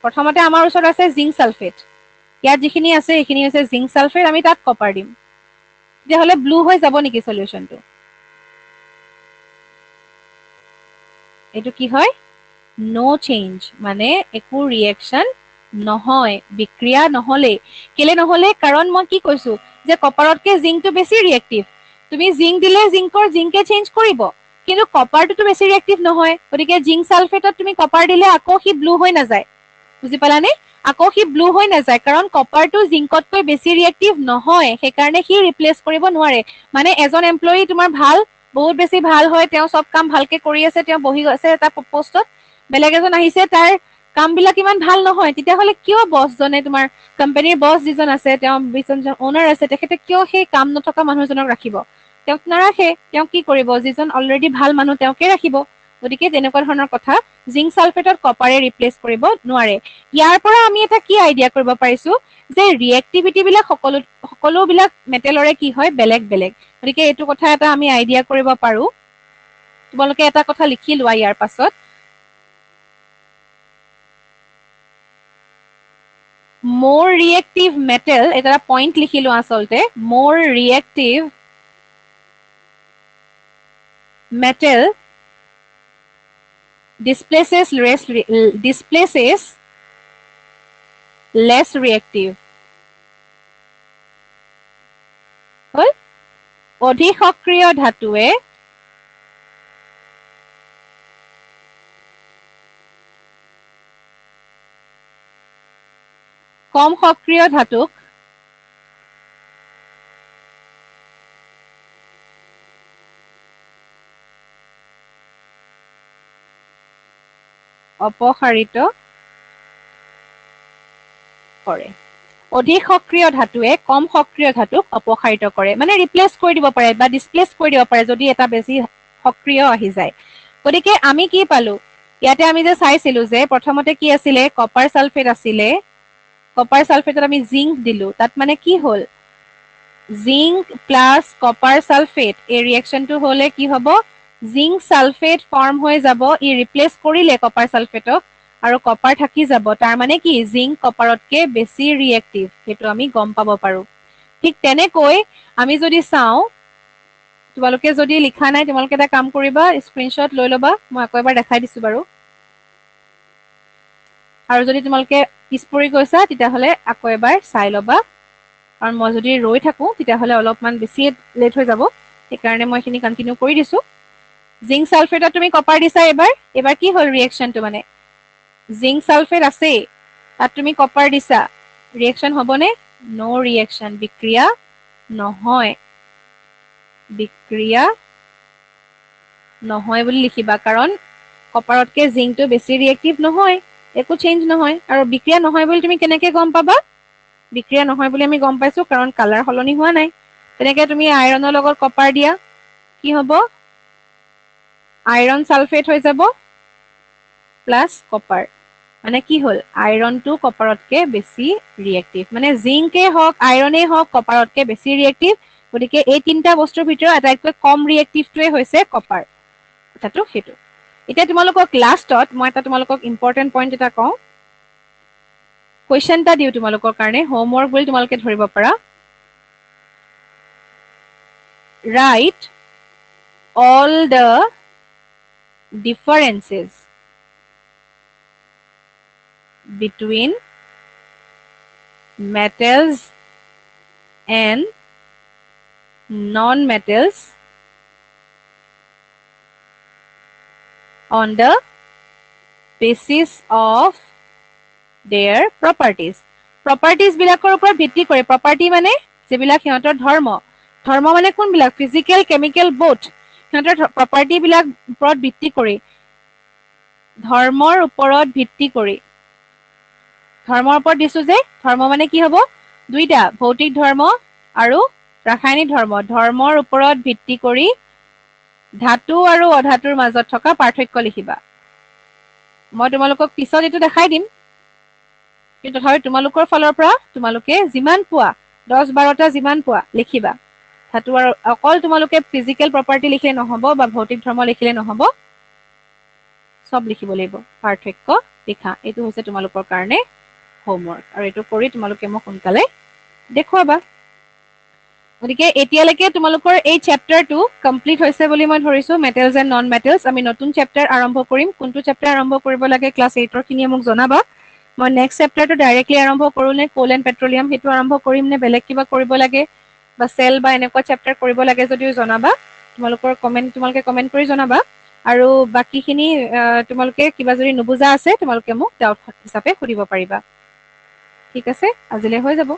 প্ৰথমতে আমাৰ ওচৰত আছে জিংক সালফেট ইয়াত যিখিনি আছে এইখিনি হৈছে জিংক সালফেট আমি তাত কপাৰ দিম তেতিয়াহ'লে ব্লু হৈ যাব নেকি সলিউশনটো এইটো কি হয় নো চেঞ্জ মানে একো ৰিয়েকচন নহয় বিক্ৰিয়া নহলে কেলে নহলে কাৰণ মই কি কৈছো যে কপাৰতকে জিংকটো বেছি ৰিয়েক্টিভ তুমি জিংক দিলে জিংকে চেঞ্জ কৰিব কিন্তু কপাৰটো বেছি ৰিয়েক্টিভ নহয় গতিকে জিংক সালফেটত তুমি কপাৰ দিলে আকৌ সি ব্লু হৈ নাযায় বুজি পালানে আকৌ সি ব্লু হৈ নাযায় কাৰণ কপাৰটো জিংকতকৈ বেছি ৰিয়েক্টিভ নহয় সেইকাৰণে সি ৰিপ্লেচ কৰিব নোৱাৰে মানে এজন এমপ্লয়ী তোমাৰ ভাল বহুত বেছি ভাল হয় তেওঁ সব কাম ভালকে কৰি আছে তেওঁ বহি আছে এটা পোষ্টত বেলেগ এজন আহিছে তাৰ কাম বিলাক ইমান ভাল নহয় তেতিয়াহ'লে কিয় বছজনে তোমাৰ কোম্পানীৰ বছ যিজন আছে তেওঁ যিজন ওনাৰ আছে তেখেতে কিয় সেই কাম নথকা মানুহজনক ৰাখিব তেওঁক নাৰাখে তেওঁ কি কৰিব যিজন অলৰেডি ভাল মানুহ তেওঁকে ৰাখিব গতিকে তেনেকুৱা ধৰণৰ কথা জিংক সালফেটত কপাৰে ৰিপ্লেচ কৰিব নোৱাৰে ইয়াৰ পৰা আমি এটা কি আইডিয়া কৰিব পাৰিছো যে ৰিয়েক্টিভিটি বিলাক সকলোবিলাক মেটেলৰে কি হয় বেলেগ বেলেগ গতিকে এইটো কথা এটা আমি আইডিয়া কৰিব পাৰো তোমালোকে এটা কথা লিখি লোৱা ইয়াৰ পাছত more reactive metal এটা পইণ্ট লিখিলো আচলতে more reactive metal displaces less reactive হল অধিক সক্ৰিয় ধাতুৱে কম সক্ৰিয় ধাতুক অপসাৰিত কৰে অধিক সক্ৰিয় ধাতুৱে কম সক্ৰিয় ধাতুক অপসাৰিত কৰে মানে ৰিপ্লেচ কৰি দিব পাৰে বা ডিসপ্লেস কৰি দিব পাৰে যদি এটা বেছি সক্ৰিয় আহি যায় গতিকে আমি কি পালো ইয়াতে আমি যে চাইছিলো যে প্ৰথমতে কি আছিলে কপাৰ সালফেট আছিলে কপাৰ সালফেটত আমি জিংক দিলো তাত মানে কি হল জিংক প্লাস কপাৰ সালফেট এই ৰিয়েকচনটো হলে কি হ'ব জিংক সালফেট ফৰ্ম হৈ যাব ই ৰিপ্লেচ কৰিলে কপাৰ সালফেটক আৰু কপাৰ থাকি যাব তাৰ মানে কি জিংক কপাৰতকে বেছি ৰিয়েক্টিভ সেইটো আমি গম পাব পাৰো ঠিক তেনেকৈ আমি যদি চাওঁ তোমালোকে যদি লিখা নাই তোমালোকে এটা কাম কৰিবা স্ক্ৰিনশ্বট লৈ ল'বা মই আকৌ এবাৰ দেখাই দিছো বাৰু আৰু যদি তোমালোকে পিছ পৰি গৈছা তেতিয়াহ'লে আকৌ এবাৰ চাই ল'বা কাৰণ মই যদি ৰৈ থাকো তেতিয়াহ'লে অলপমান বেছি লেট হৈ যাব সেইকাৰণে মই এইখিনি কণ্টিনিউ কৰি দিছো জিংক সালফেটত তুমি কপাৰ দিছা এবাৰ কি হ'ল ৰিয়েকশ্যনটো মানে জিংক সালফেট আছে তাত তুমি কপাৰ দিছা ৰিয়েকশ্যন হ'বনে নো ৰিয়েকশ্যন বিক্ৰিয়া নহয় বিক্ৰিয়া নহয় বুলি লিখিবা কাৰণ কপাৰতকে জিংকটো বেছি ৰিয়েক্টিভ নহয় একো চেঞ্জ নহয় আৰু বিক্ৰিয়া নহয় বুলি তুমি কেনেকৈ গম পাবা বিক্ৰিয়া নহয় বুলি আমি গম পাইছো কাৰণ কালাৰ সলনি হোৱা নাই তেনেকৈ তুমি আইৰণৰ লগত কপাৰ দিয়া কি হ'ব আইৰণ সালফেট হৈ যাব প্লাছ কপাৰ মানে কি হ'ল আইৰণটো কপাৰতকে বেছি ৰিয়েক্টিভ মানে জিংকে হওক আইৰণেই হওক কপাৰতকে বেছি ৰিয়েক্টিভ গতিকে এই তিনিটা বস্তুৰ ভিতৰত আটাইতকৈ কম ৰিয়েক্টিভটোৱে হৈছে কপাৰ কথাটো সেইটো এতিয়া তোমালোকক লাষ্টত মই এটা তোমালোকক ইম্পৰ্টেণ্ট পইণ্ট এটা কওঁ কুৱেশ্যন এটা দিওঁ তোমালোকৰ কাৰণে হোমৱৰ্ক বুলি তোমালোকে ধৰিব পাৰা right all the differences between metals and non-metals on the basis of their properties. Properties বিলাকৰ ওপৰত ভিত্তি কৰি property মানে যিবিলাক সিহঁতৰ ধৰ্ম মানে কোনবিলাক physical chemical both সিহঁতৰ property বিলাক ওপৰত ভিত্তি কৰি ধৰ্মৰ ওপৰত ভিত্তি কৰি ধৰ্মৰ ওপৰত দিছো যে ধৰ্ম মানে কি হ'ব দুইটা ভৌতিক ধৰ্ম আৰু ৰাসায়নিক ধৰ্মৰ ওপৰত ভিত্তি কৰি ধাতু আৰু অধাতুৰ মাজত থকা পাৰ্থক্য লিখিবা মই তোমালোকক পিছত এইটো দেখাই দিম কিন্তু তথাপি তোমালোকৰ ফালৰ পৰা তোমালোকে যিমান পোৱা 10-12টা যিমান পোৱা লিখিবা ধাতু আৰু অকল তোমালোকে ফিজিকেল প্ৰপাৰ্টি লিখিলে নহ'ব বা ভৌতিক ধৰ্ম লিখিলে নহ'ব সব লিখিব লাগিব পাৰ্থক্য লিখা এইটো হৈছে তোমালোকৰ কাৰণে হোমৱৰ্ক আৰু এইটো কৰি তোমালোকে মোক সোনকালে দেখুৱাবা গতিকে এতিয়ালৈকে তোমালোকৰ এই চেপ্টাৰটো কমপ্লিট হৈছে বুলি মই ধৰিছো মেটেলছ এণ্ড নন মেটেলছ আমি নতুন চেপ্টাৰ আৰম্ভ কৰিম কোনটো চেপ্টাৰ আৰম্ভ কৰিব লাগে ক্লাছ 8ৰ খিনিয়ে মোক জনাবা মই নেক্সট চেপ্টাৰটো ডাইৰেক্টলি আৰম্ভ কৰো নে কোল এণ্ড পেট্ৰলিয়াম সেইটো আৰম্ভ কৰিম নে বেলেগ কিবা কৰিব লাগে বা চেল বা এনেকুৱা চেপ্টাৰ কৰিব লাগে যদিও জনাবা তোমালোকে কমেণ্ট কৰি জনাবা আৰু বাকীখিনি তোমালোকে কিবা যদি নুবুজা আছে তোমালোকে মোক ডাউট হিচাপে সুধিব পাৰিবা ঠিক আছে আজিলৈ হৈ যাব